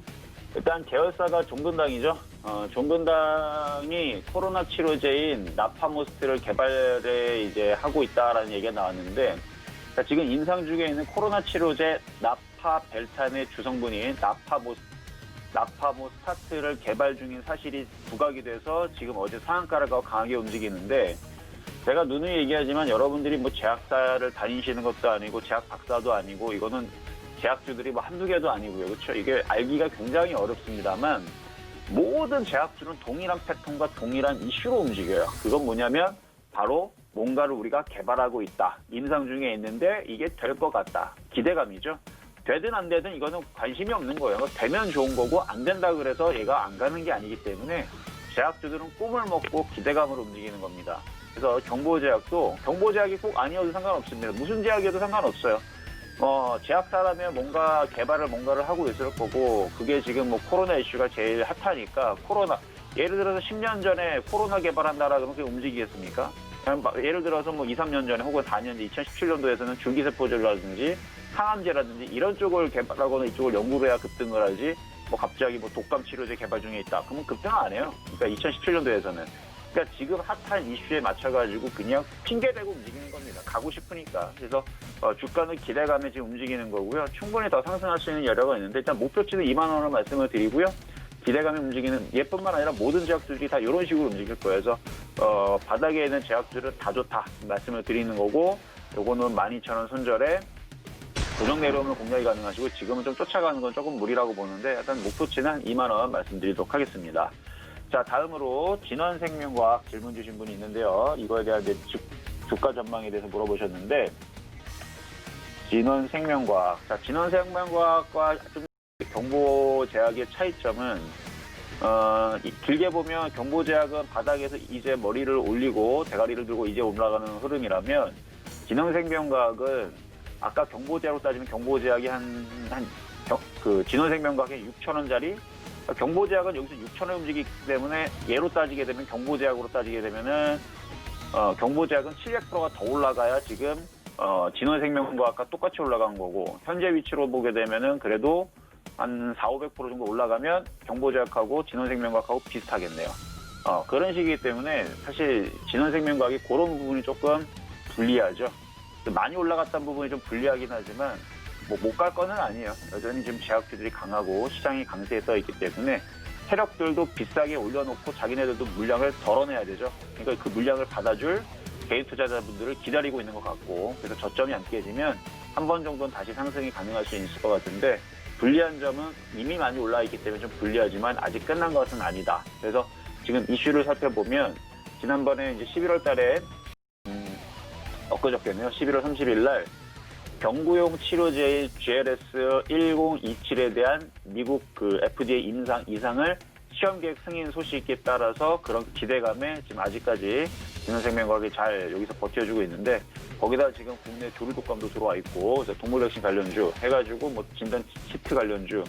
일단 계열사가 종근당이죠. 종근당이 코로나 치료제인 나파모스트를 개발에 이제 하고 있다라는 얘기가 나왔는데 자, 지금 임상 중에 있는 코로나 치료제 나파벨탄의 주성분인 나파모스타트를 개발 중인 사실이 부각이 돼서 지금 어제 상한가를 가고 강하게 움직이는데 제가 누누이 얘기하지만 여러분들이 뭐 제약사를 다니시는 것도 아니고 제약 박사도 아니고 이거는 제약주들이 뭐 한두 개도 아니고요. 그렇죠? 이게 알기가 굉장히 어렵습니다만 모든 제약주는 동일한 패턴과 동일한 이슈로 움직여요. 그건 뭐냐면 바로 뭔가를 우리가 개발하고 있다. 임상 중에 있는데 이게 될 것 같다. 기대감이죠. 되든 안 되든 이거는 관심이 없는 거예요. 되면 좋은 거고 안 된다 그래서 얘가 안 가는 게 아니기 때문에 제약주들은 꿈을 먹고 기대감으로 움직이는 겁니다. 그래서 경보제약도 경보제약이 꼭 아니어도 상관없습니다. 무슨 제약이어도 상관없어요. 제약사라면 뭔가를 하고 있을 거고 그게 지금 뭐 코로나 이슈가 제일 핫하니까 예를 들어서 10년 전에 코로나 개발한다라 그러면 그게 움직이겠습니까? 예를 들어서 뭐 2, 3년 전에 혹은 4년 전 2017년도에서는 줄기세포제라든지 항암제라든지 이런 쪽을 개발하거나 이쪽을 연구를 해야 급등을 하지 뭐 갑자기 뭐 독감 치료제 개발 중에 있다. 그러면 급등 안 해요. 그러니까 2017년도에서는. 그러니까 지금 핫한 이슈에 맞춰가지고 그냥 핑계대고 움직이는 겁니다. 가고 싶으니까. 그래서 주가는 기대감에 지금 움직이는 거고요. 충분히 더 상승할 수 있는 여력은 있는데 일단 목표치는 2만 원을 말씀을 드리고요. 기대감에 움직이는 얘뿐만 아니라 모든 제약주들이 다 이런 식으로 움직일 거예요. 그래서 바닥에 있는 제약주들은 다 좋다 말씀을 드리는 거고 요거는 12,000원 손절에 고정 내려오면 공략이 가능하시고 지금은 좀 쫓아가는 건 조금 무리라고 보는데 일단 목표치는 2만 원 말씀드리도록 하겠습니다. 자, 다음으로 진원생명과학 질문 주신 분이 있는데요. 이거에 대한 이제 주가 전망에 대해서 물어보셨는데 진원생명과학. 자, 진원생명과학과 좀 경보제약의 차이점은 길게 보면 경보제약은 바닥에서 이제 머리를 올리고 대가리를 들고 이제 올라가는 흐름이라면 진원생명과학은 아까 경보제약으로 따지면 경보제약이 진원생명과학이 6,000원짜리 경보제약은 여기서 6,000원 움직이기 때문에 얘로 따지게 되면 경보제약으로 따지게 되면은 경보제약은 700%가 더 올라가야 지금 진원생명과학과 똑같이 올라간 거고 현재 위치로 보게 되면은 그래도 한 400~500% 정도 올라가면 경보제약하고 진원생명과학하고 비슷하겠네요. 그런 식이기 때문에 사실 진원생명과학이 그런 부분이 조금 불리하죠. 많이 올라갔다는 부분이 좀 불리하긴 하지만 뭐 못 갈 거는 아니에요. 여전히 지금 제약주들이 강하고 시장이 강세에 떠 있기 때문에 세력들도 비싸게 올려놓고 자기네들도 물량을 덜어내야 되죠. 그러니까 그 물량을 받아줄 개인 투자자분들을 기다리고 있는 것 같고 그래서 저점이 안 깨지면 한 번 정도는 다시 상승이 가능할 수 있을 것 같은데 불리한 점은 이미 많이 올라 있기 때문에 좀 불리하지만 아직 끝난 것은 아니다. 그래서 지금 이슈를 살펴보면 지난번에 이제 11월 달에 엊그저께네요. 11월 30일 날 경구용 치료제인 GLS1027에 대한 미국 그 FDA 임상 이상을 시험 계획 승인 소식에 따라서 그런 기대감에 지금 아직까지 진원생명과학이 잘 여기서 버텨주고 있는데 거기다 지금 국내 조류독감도 들어와 있고 그래서 동물 백신 관련주 해가지고 뭐 진단 키트 관련주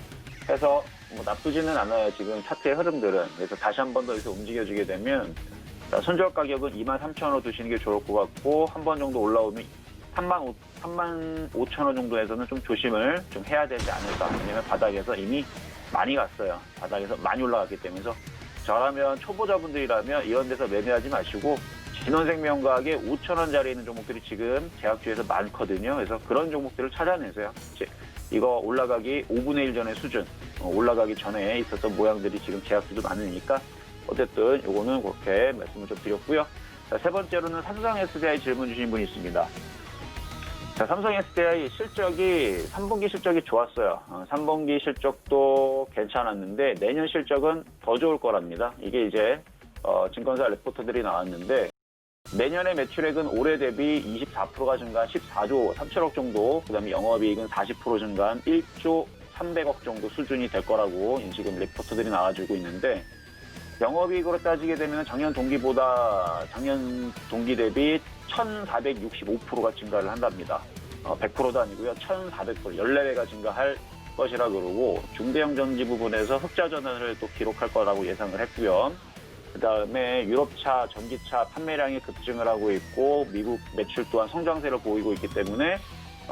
해서 뭐 나쁘지는 않아요. 지금 차트의 흐름들은. 그래서 다시 한 번 더 여기서 움직여주게 되면 손절 가격은 23,000원 두시는 게 좋을 것 같고 한 번 정도 올라오면 35,000원 정도에서는 좀 조심을 좀 해야 되지 않을까. 왜냐면 바닥에서 이미 많이 갔어요. 바닥에서 많이 올라갔기 때문에. 그래서 저라면 초보자분들이라면 이런 데서 매매하지 마시고 진원생명과학의 5,000원짜리 있는 종목들이 지금 제약주에서 많거든요. 그래서 그런 종목들을 찾아내세요. 이거 올라가기 5분의 1 전의 수준, 올라가기 전에 있었던 모양들이 지금 제약주도 많으니까 어쨌든 요거는 그렇게 말씀을 좀 드렸고요. 자, 세 번째로는 삼성 SDI 질문 주신 분이 있습니다. 자, 삼성 SDI 실적이 3분기 실적이 좋았어요. 3분기 실적도 괜찮았는데 내년 실적은 더 좋을 거랍니다. 이게 이제 증권사 레포트들이 나왔는데 내년의 매출액은 올해 대비 24%가 증가한 14조 3천억 정도, 그다음에 영업이익은 40% 증가한 1조 300억 정도 수준이 될 거라고 지금 리포트들이 나와주고 있는데, 영업이익으로 따지게 되면 작년 동기 대비 1,465%가 증가를 한답니다. 100%도 아니고요. 1,400%, 14배가 증가할 것이라 그러고, 중대형 전지 부분에서 흑자 전환을 또 기록할 거라고 예상을 했고요. 그다음에 유럽차, 전기차 판매량이 급증을 하고 있고, 미국 매출 또한 성장세를 보이고 있기 때문에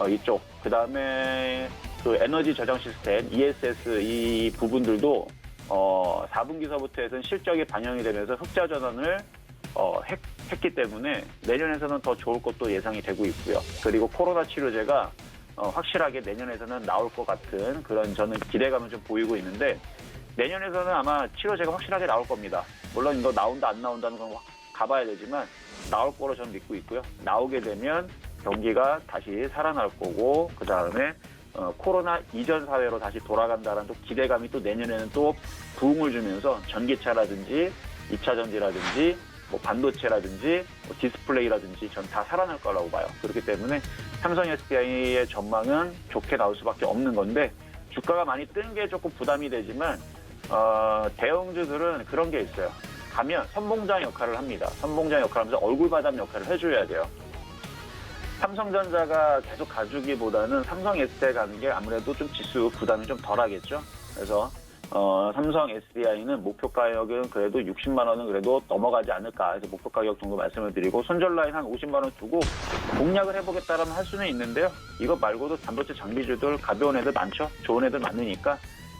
이쪽, 그다음에 그 에너지 저장 시스템, ESS 이 부분들도 4분기서부터 해서는 실적이 반영이 되면서 흑자 전환을 했기 때문에 내년에서는 더 좋을 것도 예상이 되고 있고요. 그리고 코로나 치료제가 확실하게 내년에서는 나올 것 같은 그런 저는 기대감을 좀 보이고 있는데, 내년에서는 아마 치료제가 확실하게 나올 겁니다. 물론 이거 나온다 안 나온다는 건 가봐야 되지만 나올 거로 저는 믿고 있고요. 나오게 되면 경기가 다시 살아날 거고, 그 다음에 코로나 이전 사회로 다시 돌아간다는 또 기대감이 또 내년에는 또 부흥을 주면서 전기차라든지 2차 전지라든지 뭐 반도체라든지 뭐 디스플레이라든지 전 다 살아날 거라고 봐요. 그렇기 때문에 삼성 SDI의 전망은 좋게 나올 수밖에 없는 건데, 주가가 많이 뜬 게 조금 부담이 되지만 대형주들은 그런 게 있어요. 가면 선봉장 역할을 합니다. 선봉장 역할을 하면서 얼굴 바담 역할을 해줘야 돼요. 삼성전자가 계속 가주기보다는 삼성 SDI 가는 게 아무래도 좀 지수 부담이 좀 덜하겠죠. 그래서 삼성 SDI는 목표 가격은 그래도 60만 원은 그래도 넘어가지 않을까 해서 목표 가격 정도 말씀을 드리고, 손절 라인 한 50만 원 두고 공략을 해보겠다라면 할 수는 있는데요. 이거 말고도 반도체 장비주들 가벼운 애들 많죠. 좋은 애들 많으니까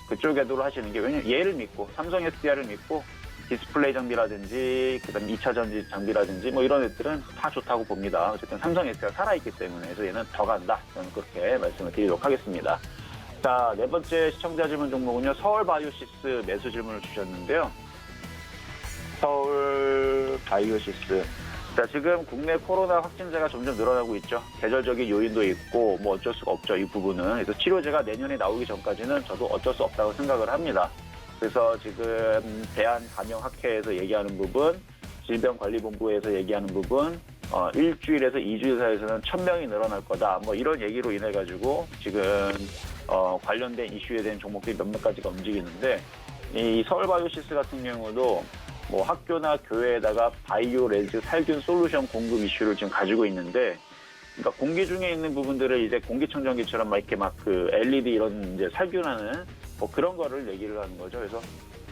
그쪽 애들로 하시는 게, 왜냐면 얘를 믿고 삼성 SDI를 믿고 디스플레이 장비라든지 그다음에 2차 전지 장비라든지 뭐 이런 애들은 다 좋다고 봅니다. 어쨌든 삼성 SDI가 살아있기 때문에 그래서 얘는 더 간다. 저는 그렇게 말씀을 드리도록 하겠습니다. 자, 네 번째 시청자 질문 종목은요. 서울바이오시스 매수 질문을 주셨는데요. 서울바이오시스. 자, 지금 국내 코로나 확진자가 점점 늘어나고 있죠. 계절적인 요인도 있고 뭐 어쩔 수가 없죠. 이 부분은. 그래서 치료제가 내년에 나오기 전까지는 저도 어쩔 수 없다고 생각을 합니다. 그래서 지금 대한감염학회에서 얘기하는 부분, 질병관리본부에서 얘기하는 부분, 일주일에서 2주일 사이에서는 1,000명이 늘어날 거다. 뭐 이런 얘기로 인해 가지고 지금 관련된 이슈에 대한 종목들이 몇몇 가지가 움직이는데, 이 서울바이오시스 같은 경우도 뭐 학교나 교회에다가 바이오 레즈 살균 솔루션 공급 이슈를 지금 가지고 있는데, 그러니까 공기 중에 있는 부분들을 이제 공기청정기처럼 막 이렇게 막 그 LED 이런 이제 살균하는 뭐 그런 거를 얘기를 하는 거죠. 그래서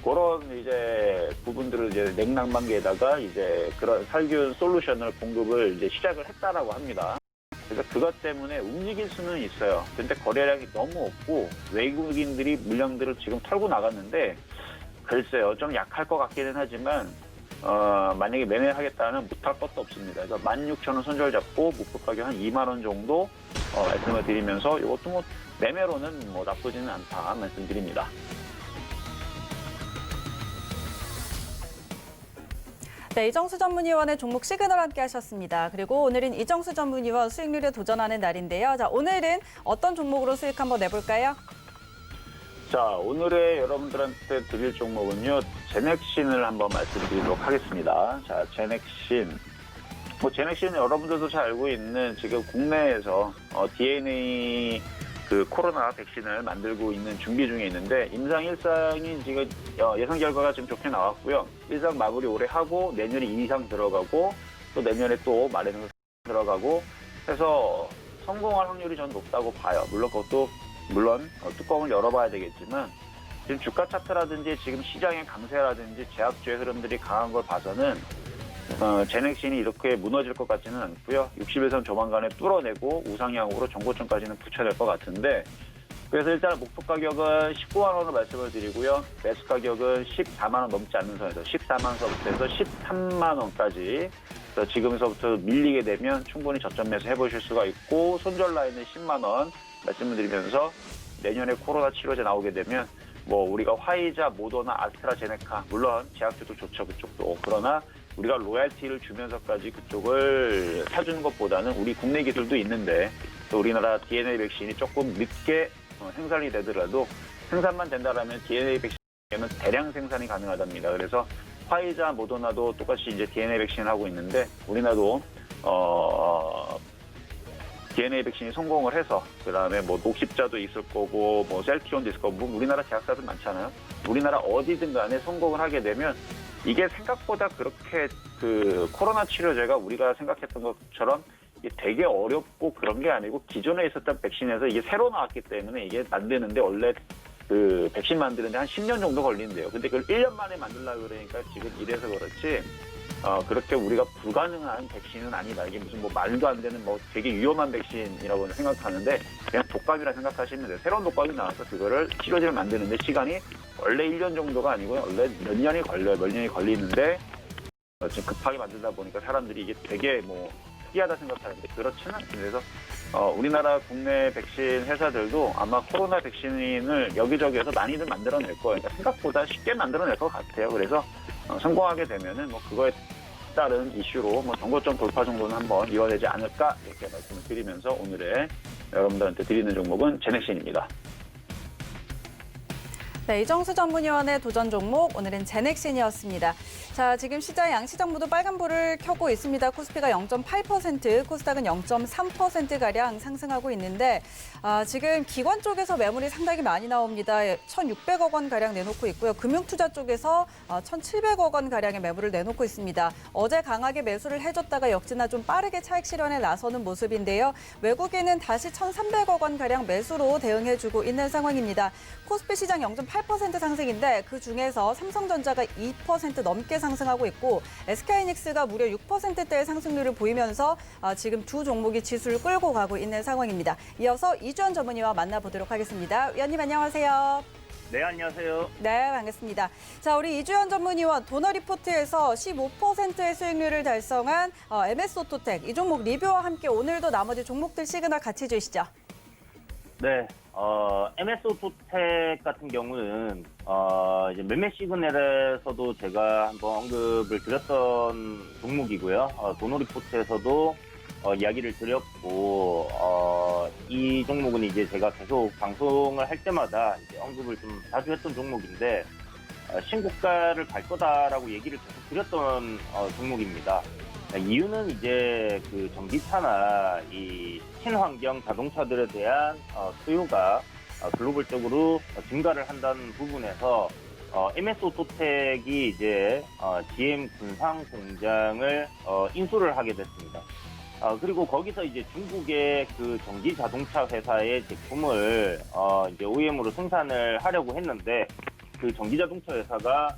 그런 이제 부분들을 이제 냉난방기에다가 이제 그런 살균 솔루션을 공급을 이제 시작을 했다라고 합니다. 그래서 그것 때문에 움직일 수는 있어요. 근데 거래량이 너무 없고 외국인들이 물량들을 지금 털고 나갔는데, 글쎄요, 좀 약할 것 같기는 하지만 만약에 매매하겠다면 못할 것도 없습니다. 그래서 16,000원 손절 잡고 목표 가격 한 2만 원 정도 말씀을 드리면서, 이것도 뭐 매매로는 뭐 나쁘지는 않다 말씀드립니다. 네, 이정수 전문위원의 종목 시그널 함께 하셨습니다. 그리고 오늘은 이정수 전문위원 수익률에 도전하는 날인데요. 자, 오늘은 어떤 종목으로 수익 한번 내볼까요? 자, 오늘의 여러분들한테 드릴 종목은요, 제넥신을 한번 말씀드리도록 하겠습니다. 자, 제넥신. 뭐 제넥신은 여러분들도 잘 알고 있는 지금 국내에서 DNA 그 코로나 백신을 만들고 있는 준비 중에 있는데, 임상 1상이 지금 예상 결과가 지금 좋게 나왔고요. 1상 마무리 올해 하고 내년에 2상 들어가고 또 내년에 또 말에는 들어가고 해서 성공할 확률이 전 높다고 봐요. 물론 뚜껑을 열어봐야 되겠지만, 지금 주가 차트라든지 지금 시장의 강세라든지 제약주의 흐름들이 강한 걸 봐서는 제넥신이 이렇게 무너질 것 같지는 않고요. 60일선 조만간에 뚫어내고 우상향으로 정고점까지는 붙여낼 것 같은데, 그래서 일단 목표 가격은 19만 원을 말씀을 드리고요. 매수 가격은 14만 원 넘지 않는 선에서 14만 원서부터 해서 13만 원까지, 지금서부터 밀리게 되면 충분히 저점 매수 해보실 수가 있고, 손절 라인은 10만 원 말씀을 드리면서, 내년에 코로나 치료제 나오게 되면 뭐 우리가 화이자, 모더나, 아스트라제네카, 물론 제약주도 좋죠, 그쪽도. 그러나 우리가 로얄티를 주면서까지 그쪽을 사주는 것보다는 우리 국내 기술도 있는데, 또 우리나라 DNA 백신이 조금 늦게 생산이 되더라도 생산만 된다라면 DNA 백신에는 대량 생산이 가능하답니다. 그래서 화이자, 모더나도 똑같이 이제 DNA 백신을 하고 있는데 우리나라도 DNA 백신이 성공을 해서 그다음에 뭐 녹십자도 있을 거고 뭐 셀트리온도 있을 거고 뭐 우리나라 제약사들 많잖아요. 우리나라 어디든 간에 성공을 하게 되면 이게 생각보다 그렇게 그 코로나 치료제가 우리가 생각했던 것처럼 이게 되게 어렵고 그런 게 아니고 기존에 있었던 백신에서 이게 새로 나왔기 때문에 이게 만드는데 원래 그 백신 만드는데 한 10년 정도 걸린대요. 근데 그걸 1년 만에 만들려고 그러니까 지금 이래서 그렇지 그렇게 우리가 불가능한 백신은 아니다. 이게 무슨 뭐 말도 안 되는 뭐 되게 위험한 백신이라고 생각하는데 그냥 독감이라 생각하시면 돼요. 새로운 독감이 나와서 그거를 치료제를 만드는데 시간이 원래 1년 정도가 아니고 원래 몇 년이 걸려요. 몇 년이 걸리는데 지금 급하게 만들다 보니까 사람들이 이게 되게 뭐 특이하다 생각하는데 그렇지는 않습니다. 그래서 우리나라 국내 백신 회사들도 아마 코로나 백신을 여기저기에서 많이들 만들어낼 거예요. 그러니까 생각보다 쉽게 만들어낼 것 같아요. 그래서 성공하게 되면은 뭐 그거에 따른 이슈로 뭐 정고점 돌파 정도는 한번 이뤄내지 않을까 이렇게 말씀을 드리면서 오늘의 여러분들한테 드리는 종목은 제넥신입니다. 네, 이정수 전문위원의 도전 종목, 오늘은 제넥신이었습니다. 자, 지금 시장 양시장 모두 빨간불을 켜고 있습니다. 코스피가 0.8%, 코스닥은 0.3%가량 상승하고 있는데 지금 기관 쪽에서 매물이 상당히 많이 나옵니다. 1,600억 원가량 내놓고 있고요. 금융투자 쪽에서 1,700억 원가량의 매물을 내놓고 있습니다. 어제 강하게 매수를 해줬다가 역시나 좀 빠르게 차익 실현에 나서는 모습인데요. 외국인은 다시 1,300억 원가량 매수로 대응해주고 있는 상황입니다. 코스피 시장 0.8% 상승인데 그중에서 삼성전자가 2% 넘게 상승하고 있고 SK하이닉스가 무려 6%대의 상승률을 보이면서 지금 두 종목이 지수를 끌고 가고 있는 상황입니다. 이어서 이주연 전문위와 만나보도록 하겠습니다. 위원님 안녕하세요. 네, 안녕하세요. 네, 반갑습니다. 자, 우리 이주연 전문위원 도너리포트에서 15%의 수익률을 달성한 MS오토텍 이 종목 리뷰와 함께 오늘도 나머지 종목들 시그널 같이 주시죠. 네, MS오토텍 같은 경우는 이제 매매 시그널에서도 제가 한번 언급을 드렸던 종목이고요. 도너리포트에서도 이야기를 드렸고 이 종목은 이제 제가 계속 방송을 할 때마다 이제 언급을 좀 자주 했던 종목인데 신고가를 갈 거다라고 얘기를 계속 드렸던 종목입니다. 이유는 이제 그 전기차나 이 친환경 자동차들에 대한 수요가 글로벌적으로 증가를 한다는 부분에서 MS오토텍이 이제 GM 군산 공장을 인수를 하게 됐습니다. 그리고 거기서 이제 중국의 그 전기 자동차 회사의 제품을 이제 OEM으로 생산을 하려고 했는데 그 전기 자동차 회사가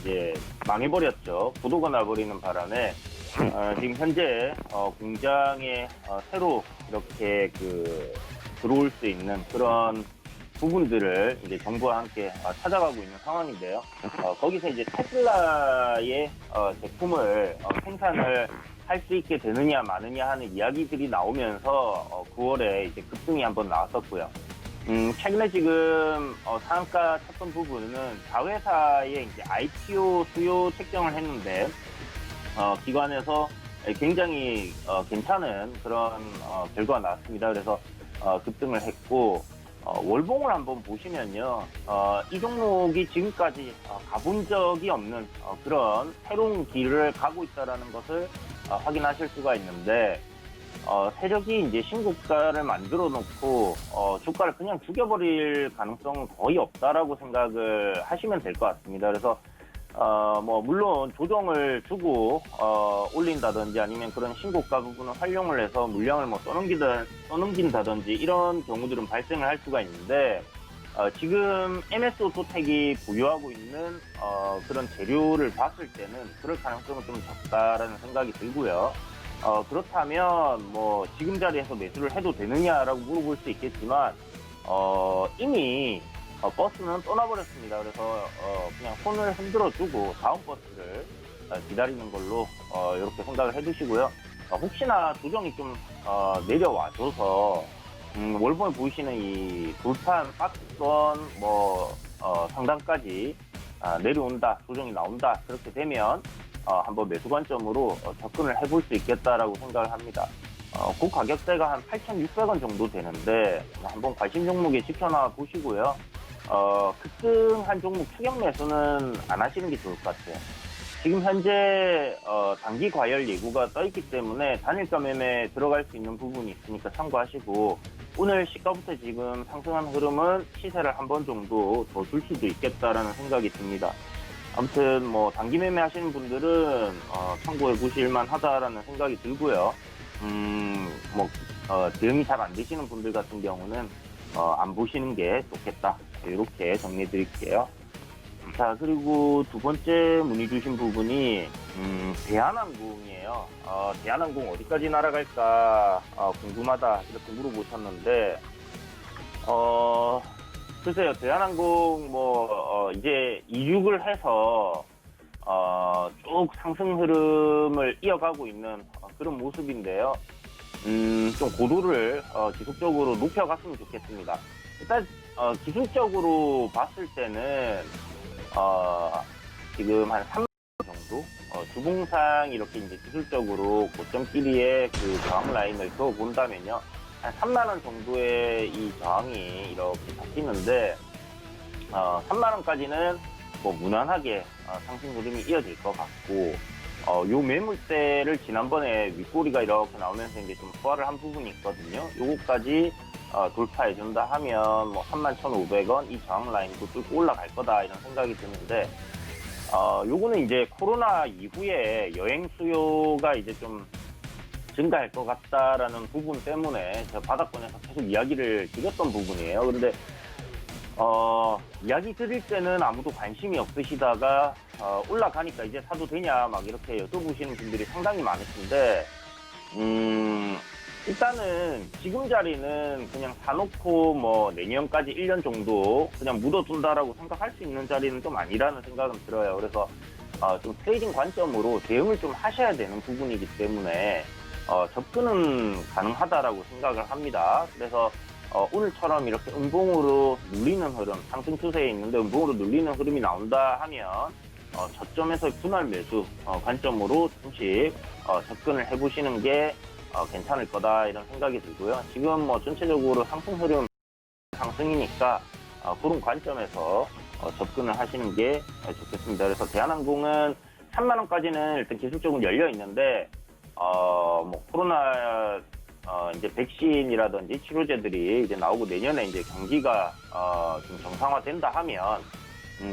이제 망해버렸죠. 부도가 나버리는 바람에 지금 현재 공장에 새로 이렇게 그 들어올 수 있는 그런 부분들을 이제 정부와 함께 찾아가고 있는 상황인데요. 거기서 이제 테슬라의 제품을 생산을 할 수 있게 되느냐 마느냐 하는 이야기들이 나오면서 9월에 이제 급등이 한번 나왔었고요. 최근에 지금 상한가 쳤던 부분은 자회사의 이제 IPO 수요 책정을 했는데 기관에서 굉장히 괜찮은 그런 결과가 나왔습니다. 그래서 급등을 했고 월봉을 한번 보시면요, 이 종목이 지금까지 가본 적이 없는 그런 새로운 길을 가고 있다라는 것을 확인하실 수가 있는데. 세력이 이제 신고가를 만들어 놓고 주가를 그냥 죽여버릴 가능성은 거의 없다라고 생각을 하시면 될 것 같습니다. 그래서 뭐 물론 조정을 주고 올린다든지 아니면 그런 신고가 부분을 활용을 해서 물량을 뭐 떠넘긴다든지 이런 경우들은 발생을 할 수가 있는데 지금 MS오토텍이 보유하고 있는 그런 재료를 봤을 때는 그럴 가능성은 좀 적다라는 생각이 들고요. 그렇다면 뭐 지금 자리에서 매수를 해도 되느냐라고 물어볼 수 있겠지만 이미 버스는 떠나버렸습니다. 그래서 그냥 손을 흔들어주고 다음 버스를 기다리는 걸로 이렇게 생각을 해두시고요. 혹시나 조정이 좀 내려와줘서 월봉에 보이시는 이 돌판 박스권 뭐 상단까지 내려온다, 조정이 나온다 그렇게 되면 한번 매수 관점으로 접근을 해볼 수 있겠다라고 생각을 합니다. 그 가격대가 한 8,600원 정도 되는데 한번 관심 종목에 지켜놔 보시고요. 급등한 종목 추격 매수는 안 하시는 게 좋을 것 같아요. 지금 현재 단기 과열 예고가 떠 있기 때문에 단일가 매매 들어갈 수 있는 부분이 있으니까 참고하시고, 오늘 시가부터 지금 상승한 흐름은 시세를 한 번 정도 더 줄 수도 있겠다라는 생각이 듭니다. 아무튼 뭐 단기 매매 하시는 분들은 참고해 보실만 하다라는 생각이 들고요. 대응이 잘 안 되시는 분들 같은 경우는 안 보시는 게 좋겠다, 이렇게 정리해 드릴게요. 자, 그리고 두 번째 문의 주신 부분이 대한항공이에요. 대한항공 어디까지 날아갈까 궁금하다, 이렇게 물어보셨는데, 글쎄요, 대한항공 이제 이륙을 해서 쭉 상승 흐름을 이어가고 있는 그런 모습인데요. 좀 고도를 지속적으로 높여갔으면 좋겠습니다. 일단 기술적으로 봤을 때는 지금 한 3만 원 정도 주봉상 이렇게 이제 기술적으로 고점끼리의 그 저항 라인을 그어 본다면요, 한 3만 원 정도의 이 저항이 이렇게 잡히는데 3만 원까지는 뭐 무난하게 상승 흐름이 이어질 것 같고, 요 매물대를 지난번에 윗꼬리가 이렇게 나오면서 이제 좀 소화를 한 부분이 있거든요. 요거까지 돌파해준다 하면 뭐 31,500원 이 저항 라인도 뚫고 올라갈 거다, 이런 생각이 드는데, 요거는 이제 코로나 이후에 여행 수요가 이제 좀 증가할 것 같다라는 부분 때문에 제가 바닥권에서 계속 이야기를 드렸던 부분이에요. 그런데 이야기 드릴 때는 아무도 관심이 없으시다가 올라가니까 이제 사도 되냐 막 이렇게 여쭤보시는 분들이 상당히 많으신데, 일단은 지금 자리는 그냥 사놓고 뭐 내년까지 1년 정도 그냥 묻어둔다라고 생각할 수 있는 자리는 좀 아니라는 생각은 들어요. 그래서 좀 트레이딩 관점으로 대응을 좀 하셔야 되는 부분이기 때문에 접근은 가능하다라고 생각을 합니다. 그래서 오늘처럼 이렇게 음봉으로 눌리는 흐름, 상승 추세에 있는데 음봉으로 눌리는 흐름이 나온다 하면 저점에서 분할 매수 관점으로 조금씩 접근을 해보시는 게 괜찮을 거다, 이런 생각이 들고요. 지금 뭐 전체적으로 상승 흐름 상승이니까 그런 관점에서 접근을 하시는 게 좋겠습니다. 그래서 대한항공은 3만 원까지는 일단 기술적으로 열려 있는데 뭐 코로나 이제 백신이라든지 치료제들이 이제 나오고 내년에 이제 경기가 좀 정상화된다 하면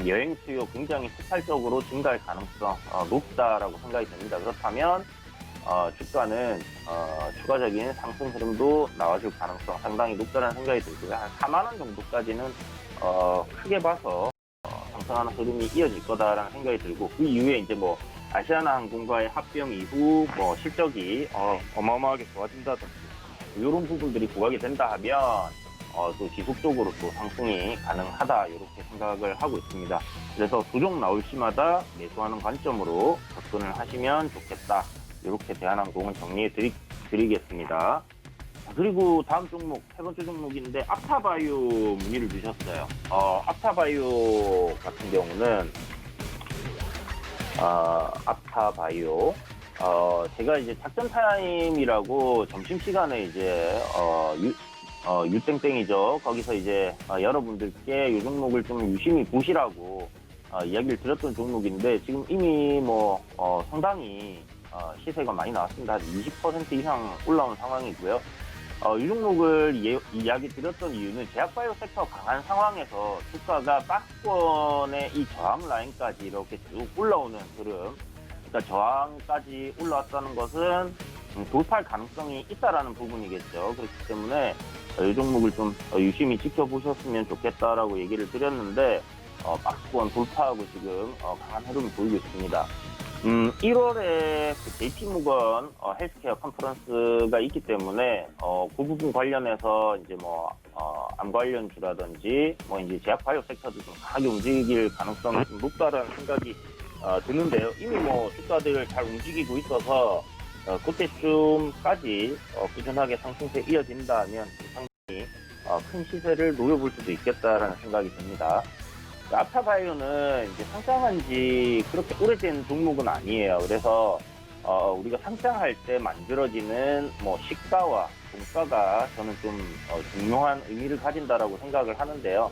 여행 수요 굉장히 폭발적으로 증가할 가능성 높다라고 생각이 됩니다. 그렇다면 주가는 추가적인 상승 흐름도 나와줄 가능성 상당히 높다는 생각이 들고요. 한 4만 원 정도까지는 크게 봐서 상승하는 흐름이 이어질 거다라는 생각이 들고, 그 이후에 이제 뭐 아시아나항공과의 합병 이후 뭐 실적이 어마어마하게 좋아진다든지 이런 부분들이 부각이 된다 하면 또 지속적으로 또 상승이 가능하다, 이렇게 생각을 하고 있습니다. 그래서 두 종 나올 시마다 매수하는 관점으로 접근을 하시면 좋겠다, 이렇게 대한항공은 정리해 드리겠습니다. 그리고 다음 종목, 세 번째 종목인데 아타바이오 문의를 주셨어요. 아타바이오 같은 경우는 아타바이오 제가 이제 작전 타임이라고 점심시간에 이제 유땡땡이죠. 거기서 이제 여러분들께 이 종목을 좀 유심히 보시라고 이야기를 드렸던 종목인데, 지금 이미 뭐 상당히 시세가 많이 나왔습니다. 한 20% 이상 올라온 상황이고요. 이 종목을 이야기 드렸던 이유는 제약바이오 섹터 강한 상황에서 주가가 박스권의 이 저항 라인까지 이렇게 쭉 올라오는 흐름, 그러니까 저항까지 올라왔다는 것은 돌파할 가능성이 있다라는 부분이겠죠. 그렇기 때문에 이 종목을 좀 유심히 지켜보셨으면 좋겠다라고 얘기를 드렸는데, 박스권 돌파하고 지금 강한 흐름을 보이고 있습니다. 1월에 그 JP모건 헬스케어 컨퍼런스가 있기 때문에 그 부분 관련해서 이제 뭐 암 관련주라든지 뭐 이제 제약 바이오 섹터도 좀 강하게 움직일 가능성이 좀 높다라는 생각이 드는데요. 이미 뭐 주가들 잘 움직이고 있어서 그때쯤까지 꾸준하게 상승세 이어진다면 상당히 큰 시세를 노려볼 수도 있겠다라는 생각이 듭니다. 아타바이오는 이제 상장한 지 그렇게 오래된 종목은 아니에요. 그래서 우리가 상장할 때 만들어지는 뭐 시가와 종가가 저는 좀 중요한 의미를 가진다라고 생각을 하는데요.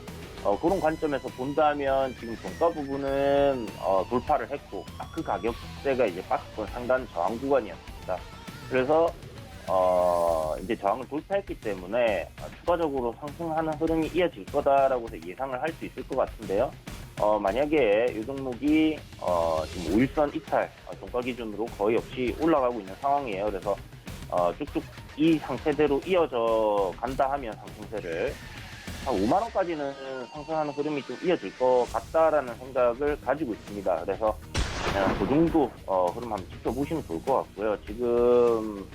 그런 관점에서 본다면 지금 종가 부분은 돌파를 했고 그 가격대가 이제 박스권 상단 저항 구간이었습니다. 그래서 이제 저항을 돌파했기 때문에 추가적으로 상승하는 흐름이 이어질 거다라고 예상을 할 수 있을 것 같은데요. 만약에 이 종목이 지금 5일선 이탈 종가 기준으로 거의 없이 올라가고 있는 상황이에요. 그래서 쭉쭉 이 상태대로 이어져 간다 하면 상승세를 한 5만 원까지는 상승하는 흐름이 좀 이어질 것 같다라는 생각을 가지고 있습니다. 그래서 그 정도 흐름 한번 지켜보시면 좋을 것 같고요. 지금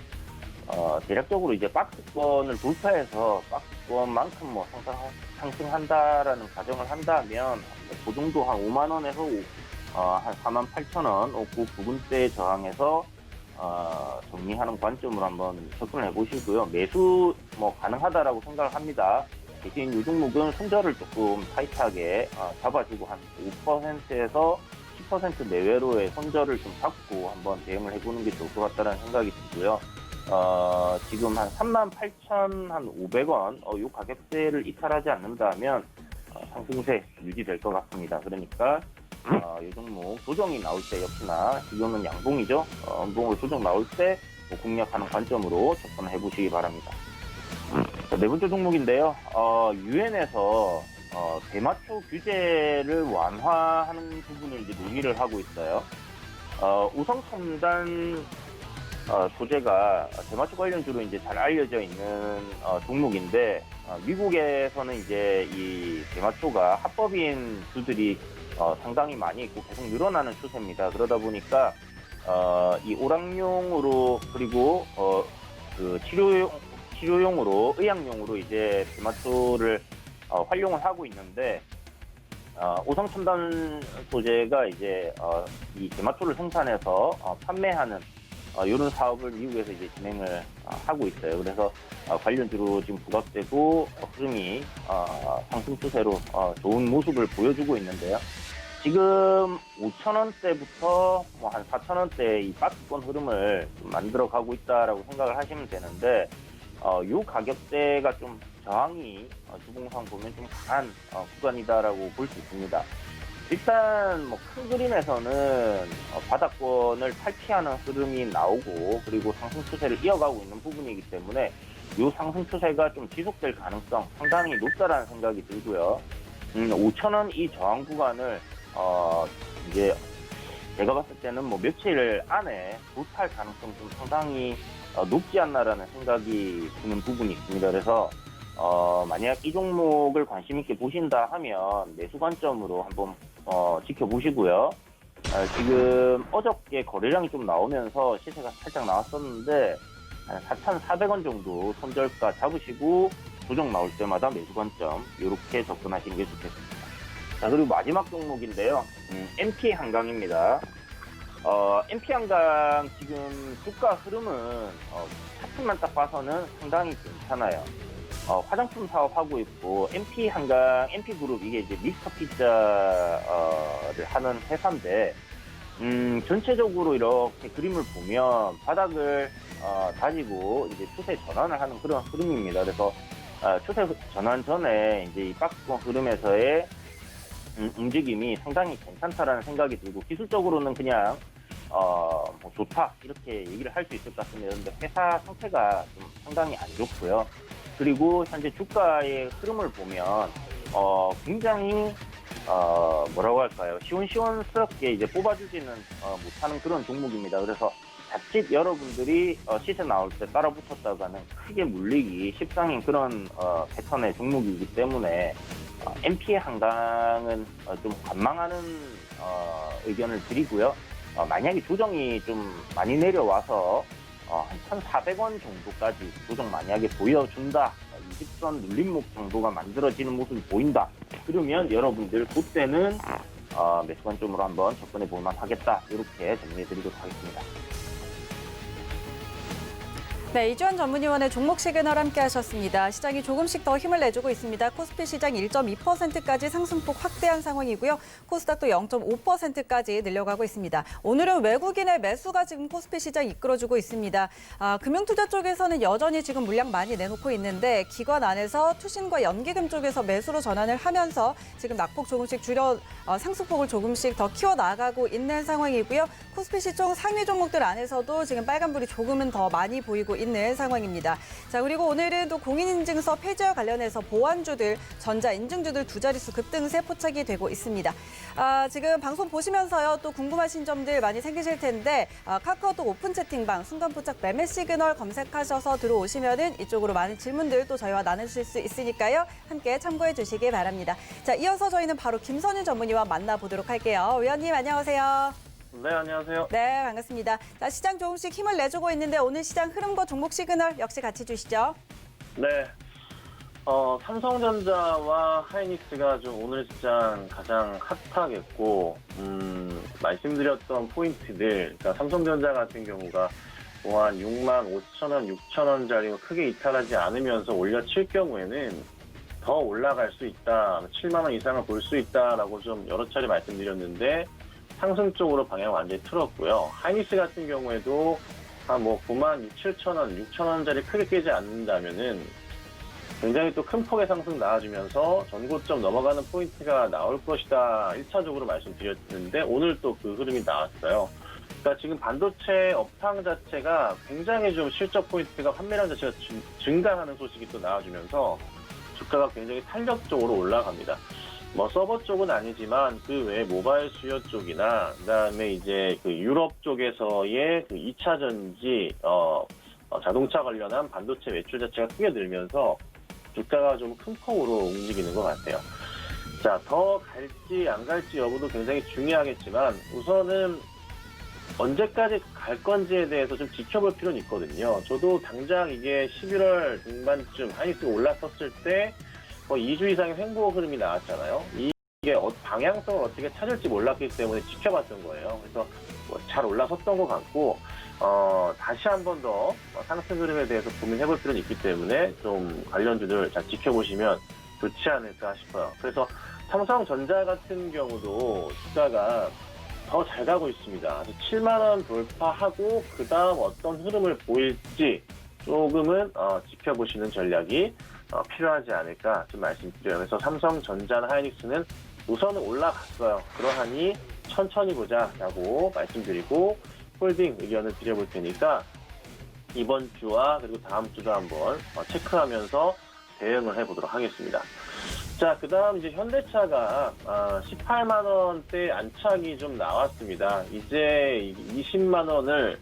대략적으로 이제 박스권을 돌파해서 박스권만큼 뭐 상승한다라는 가정을 한다면 그 정도 한 5만 원에서 한 4만 8천 원 그 부분대 저항에서 정리하는 관점으로 한번 접근을 해보시고요. 매수 뭐 가능하다라고 생각을 합니다. 대신 이 종목은 손절을 조금 타이트하게 잡아주고 한 5%에서 10% 내외로의 손절을 좀 잡고 한번 대응을 해보는 게 좋을 것 같다는 생각이 들고요. 지금 한 38,500원 이 가격대를 이탈하지 않는다면 상승세 유지될 것 같습니다. 그러니까 이 종목 조정이 나올 때 역시나 지금은 양봉이죠. 음봉으로 조정 나올 때 공략하는 관점으로 접근을 해보시기 바랍니다. 네 번째 종목인데요. 유엔에서 대마초 규제를 완화하는 부분을 이제 논의를 하고 있어요. 우성첨단 소재가 대마초 관련주로 이제 잘 알려져 있는 종목인데 미국에서는 이제 이 대마초가 합법인 주들이 상당히 많이 있고 계속 늘어나는 추세입니다. 그러다 보니까 이 오락용으로 그리고 그 치료용으로 의약용으로 이제 대마초를 활용을 하고 있는데 오성첨단 소재가 이제 이 대마초를 생산해서 판매하는 이런 사업을 미국에서 이제 진행을 하고 있어요. 그래서 관련주로 지금 부각되고 흐름이 상승 추세로 좋은 모습을 보여주고 있는데요. 지금 5,000원대부터 뭐 한 4,000원대 이 박스권 흐름을 좀 만들어 가고 있다라고 생각을 하시면 되는데 요 가격대가 좀 저항이 주봉상 보면 좀 강한 구간이다라고 볼 수 있습니다. 일단 뭐 큰 그림에서는 바닥권을 탈피하는 흐름이 나오고 그리고 상승 추세를 이어가고 있는 부분이기 때문에 이 상승 추세가 좀 지속될 가능성 상당히 높다라는 생각이 들고요. 5,000원 이 저항 구간을 이제 제가 봤을 때는 뭐 며칠 안에 도탈 가능성 좀 상당히 높지 않나라는 생각이 드는 부분이 있습니다. 그래서 만약 이 종목을 관심 있게 보신다 하면 매수 관점으로 한번 지켜보시고요. 지금 어저께 거래량이 좀 나오면서 시세가 살짝 나왔었는데 한 4,400원 정도 손절가 잡으시고 조정 나올 때마다 매수 관점 이렇게 접근하시는 게 좋겠습니다. 자, 그리고 마지막 종목인데요. MP 한강입니다. MP 한강 지금 주가 흐름은 차트만 딱 봐서는 상당히 괜찮아요. 화장품 사업하고 있고 MP 한강, MP 그룹 이게 이제 미스터 피자를 하는 회사인데 전체적으로 이렇게 그림을 보면 바닥을 다지고 이제 추세 전환을 하는 그런 흐름입니다. 그래서 추세 전환 전에 이제 이 박스권 흐름에서의 움직임이 상당히 괜찮다라는 생각이 들고 기술적으로는 그냥 뭐 좋다 이렇게 얘기를 할 수 있을 것 같습니다. 그런데 회사 상태가 좀 상당히 안 좋고요. 그리고 현재 주가의 흐름을 보면 굉장히 뭐라고 할까요? 시원시원스럽게 이제 뽑아주지는 못하는 그런 종목입니다. 그래서 자칫 여러분들이 시세 나올 때 따라 붙었다가는 크게 물리기 십상인 그런 패턴의 종목이기 때문에 MP의 한강은 좀 관망하는 의견을 드리고요. 만약에 조정이 좀 많이 내려와서 한 1,400원 정도까지 조정 만약에 보여준다. 20선 눌림목 정도가 만들어지는 모습이 보인다. 그러면 여러분들 그때는 매수 관점으로 한번 접근해 볼만 하겠다. 이렇게 정리해 드리도록 하겠습니다. 네, 이주연 전문위원의 종목 시그널 함께 하셨습니다. 시장이 조금씩 더 힘을 내주고 있습니다. 코스피 시장 1.2%까지 상승폭 확대한 상황이고요. 코스닥도 0.5%까지 늘려가고 있습니다. 오늘은 외국인의 매수가 지금 코스피 시장 이끌어주고 있습니다. 금융투자 쪽에서는 여전히 지금 물량 많이 내놓고 있는데 기관 안에서 투신과 연기금 쪽에서 매수로 전환을 하면서 지금 낙폭 조금씩 줄여 상승폭을 조금씩 더 키워나가고 있는 상황이고요. 코스피 시총 상위 종목들 안에서도 지금 빨간불이 조금은 더 많이 보이고 있는 상황입니다. 자, 그리고 오늘은 또 공인인증서 폐지와 관련해서 보안주들, 전자인증주들 두 자릿수 급등세 포착이 되고 있습니다. 지금 방송 보시면서요, 또 궁금하신 점들 많이 생기실 텐데 카카오톡 오픈 채팅방 순간포착 매매 시그널 검색하셔서 들어오시면은 이쪽으로 많은 질문들 또 저희와 나누실 수 있으니까요. 함께 참고해 주시기 바랍니다. 자, 이어서 저희는 바로 김선윤 전문위원 만나보도록 할게요. 위원님 안녕하세요. 네, 안녕하세요. 네, 반갑습니다. 자, 시장 조금씩 힘을 내주고 있는데 오늘 시장 흐름과 종목 시그널 역시 같이 주시죠. 네. 삼성전자와 하이닉스가 좀 오늘 시장 가장 핫하겠고, 말씀드렸던 포인트들, 그러니까 삼성전자 같은 경우가 뭐 한 65,000원, 6,000원짜리 크게 이탈하지 않으면서 올려칠 경우에는 더 올라갈 수 있다, 7만 원 이상을 볼 수 있다라고 좀 여러 차례 말씀드렸는데, 상승 쪽으로 방향을 완전히 틀었고요. 하이닉스 같은 경우에도 한 뭐 96,700원, 6,000원짜리 크게 깨지 않는다면은 굉장히 또 큰 폭의 상승 나와주면서 전고점 넘어가는 포인트가 나올 것이다. 1차적으로 말씀드렸는데 오늘 또 그 흐름이 나왔어요. 그러니까 지금 반도체 업황 자체가 굉장히 좀 실적 포인트가 판매량 자체가 증가하는 소식이 또 나와주면서 주가가 굉장히 탄력적으로 올라갑니다. 뭐 서버 쪽은 아니지만 그 외에 모바일 수요 쪽이나 그다음에 이제 그 유럽 쪽에서의 그 2차 전지 자동차 관련한 반도체 매출 자체가 크게 늘면서 주가가 좀 큰 폭으로 움직이는 것 같아요. 자, 더 갈지 안 갈지 여부도 굉장히 중요하겠지만 우선은 언제까지 갈 건지에 대해서 좀 지켜볼 필요는 있거든요. 저도 당장 이게 11월 중반쯤 하이닉스가 올라섰을 때 2주 이상의 횡보 흐름이 나왔잖아요. 이게 방향성을 어떻게 찾을지 몰랐기 때문에 지켜봤던 거예요. 그래서 잘 올라섰던 것 같고 다시 한 번 더 상승 흐름에 대해서 고민해볼 필요는 있기 때문에 좀 관련주들 잘 지켜보시면 좋지 않을까 싶어요. 그래서 삼성전자 같은 경우도 주가가 더 잘 가고 있습니다. 7만 원 돌파하고 그 다음 어떤 흐름을 보일지 조금은 지켜보시는 전략이 필요하지 않을까 좀 말씀드려요. 그래서 삼성전자나 하이닉스는 우선은 올라갔어요. 그러하니 천천히 보자라고 말씀드리고 홀딩 의견을 드려볼 테니까 이번 주와 그리고 다음 주도 한번 체크하면서 대응을 해보도록 하겠습니다. 자, 그 다음 이제 현대차가 18만 원대 안착이 좀 나왔습니다. 이제 20만 원을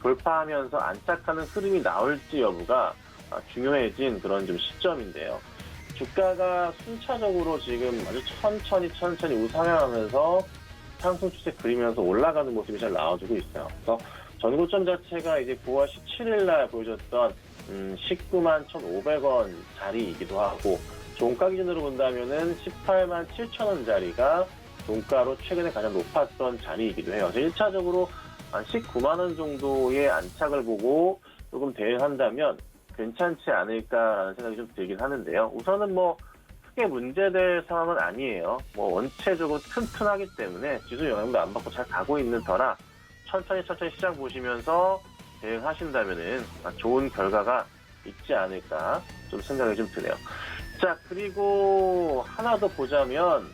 돌파하면서 안착하는 흐름이 나올지 여부가 중요해진 그런 좀 시점인데요. 주가가 순차적으로 지금 아주 천천히 우상향하면서 상승 추세 그리면서 올라가는 모습이 잘 나와주고 있어요. 그래서 전고점 자체가 이제 9월 17일 날 보여줬던 19만 1,500원 자리이기도 하고 종가 기준으로 본다면은 18만 7천원짜리가 종가로 최근에 가장 높았던 자리이기도 해요. 그래서 1차적으로 한 19만 원 정도의 안착을 보고 조금 대응한다면 괜찮지 않을까라는 생각이 좀 들긴 하는데요. 우선은 뭐 크게 문제될 상황은 아니에요. 뭐 원체적으로 튼튼하기 때문에 지수 영향도 안 받고 잘 가고 있는 터라 천천히 시장 보시면서 대응하신다면은 좋은 결과가 있지 않을까 좀 생각이 좀 드네요. 자, 그리고 하나 더 보자면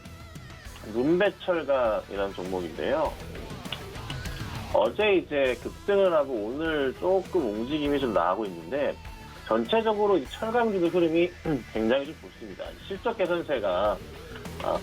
문배철강이라는 종목인데요. 어제 이제 급등을 하고 오늘 조금 움직임이 좀 나오고 있는데 전체적으로 철강주의 흐름이 굉장히 좀 좋습니다. 실적 개선세가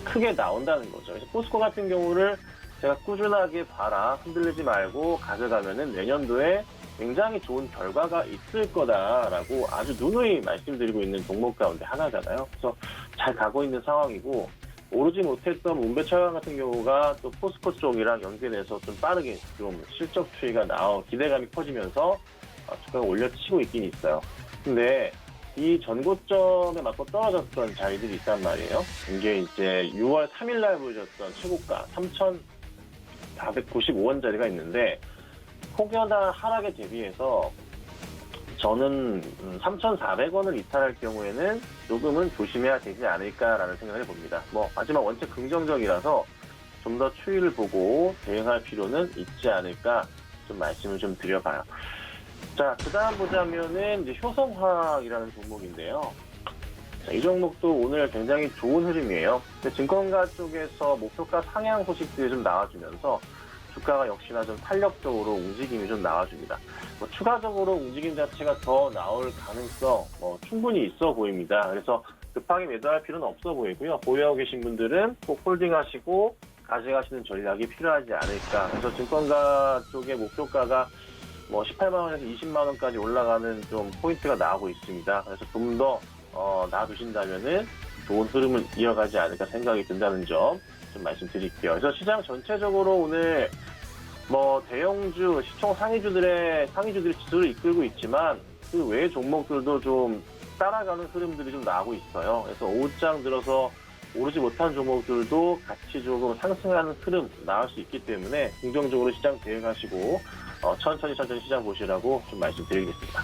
크게 나온다는 거죠. 그래서 포스코 같은 경우를 제가 꾸준하게 봐라, 흔들리지 말고 가져가면은 내년도에 굉장히 좋은 결과가 있을 거다라고 아주 누누이 말씀드리고 있는 종목 가운데 하나잖아요. 그래서 잘 가고 있는 상황이고 오르지 못했던 문배철강 같은 경우가 또 포스코 쪽이랑 연계돼서 좀 빠르게 좀 실적 추이가 기대감이 커지면서 주가가 올려치고 있긴 있어요. 근데 이 전고점에 맞고 떨어졌던 자리들이 있단 말이에요. 이게 이제 6월 3일 날 보여줬던 최고가 3,495원짜리가 있는데 혹여나 하락에 대비해서 저는 3,400원을 이탈할 경우에는 조금은 조심해야 되지 않을까라는 생각을 해봅니다. 하지만 원체 긍정적이라서 좀 더 추이를 보고 대응할 필요는 있지 않을까 좀 말씀을 좀 드려봐요. 자, 그 다음 보자면은 이제 효성화학이라는 종목인데요. 자, 이 종목도 오늘 굉장히 좋은 흐름이에요. 증권가 쪽에서 목표가 상향 소식들이 좀 나와주면서 주가가 역시나 좀 탄력적으로 움직임이 좀 나와줍니다. 추가적으로 움직임 자체가 더 나올 가능성 충분히 있어 보입니다. 그래서 급하게 매도할 필요는 없어 보이고요. 보유하고 계신 분들은 꼭 홀딩하시고 가져가시는 전략이 필요하지 않을까. 그래서 증권가 쪽의 목표가가 18만 원에서 20만 원까지 올라가는 좀 포인트가 나오고 있습니다. 그래서 좀 더 놔두신다면은 좋은 흐름을 이어가지 않을까 생각이 든다는 점 좀 말씀드릴게요. 그래서 시장 전체적으로 오늘 대형주, 시총 상위주들이 지수를 이끌고 있지만 그 외의 종목들도 좀 따라가는 흐름들이 좀 나오고 있어요. 그래서 오후장 들어서 오르지 못한 종목들도 같이 조금 상승하는 흐름 나올 수 있기 때문에 긍정적으로 시장 대응하시고 천천히 시장 보시라고 좀 말씀드리겠습니다.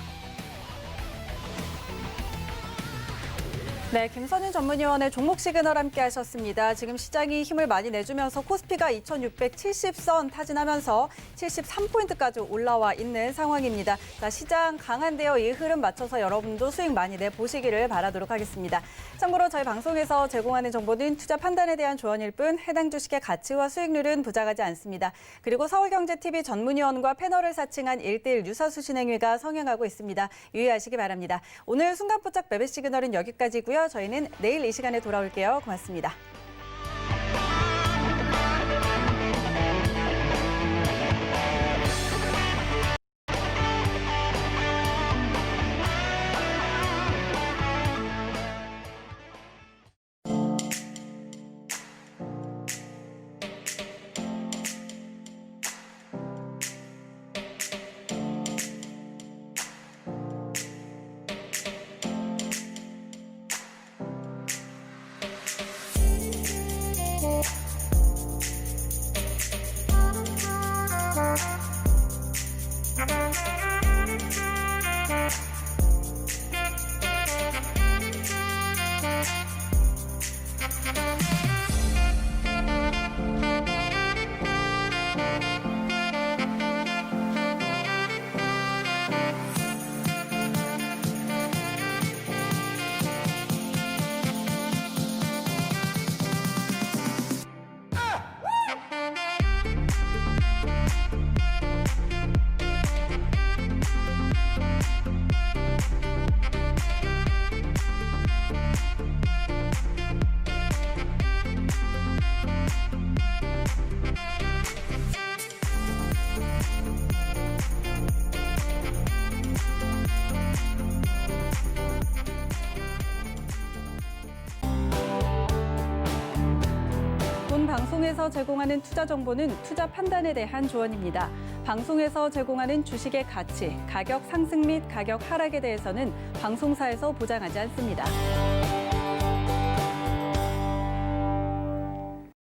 네, 김선윤 전문위원의 종목 시그널 함께 하셨습니다. 지금 시장이 힘을 많이 내주면서 코스피가 2670선 타진하면서 73포인트까지 올라와 있는 상황입니다. 자, 시장 강한데요. 이 흐름 맞춰서 여러분도 수익 많이 내보시기를 바라도록 하겠습니다. 참고로 저희 방송에서 제공하는 정보는 투자 판단에 대한 조언일 뿐 해당 주식의 가치와 수익률은 부정하지 않습니다. 그리고 서울경제TV 전문위원과 패널을 사칭한 1:1 유사수신 행위가 성행하고 있습니다. 유의하시기 바랍니다. 오늘 순간포착 매매 시그널은 여기까지고요. 저희는 내일 이 시간에 돌아올게요. 고맙습니다. 방송에서 제공하는 투자 정보는 투자 판단에 대한 조언입니다. 방송에서 제공하는 주식의 가치, 가격 상승 및 가격 하락에 대해서는 방송사에서 보장하지 않습니다.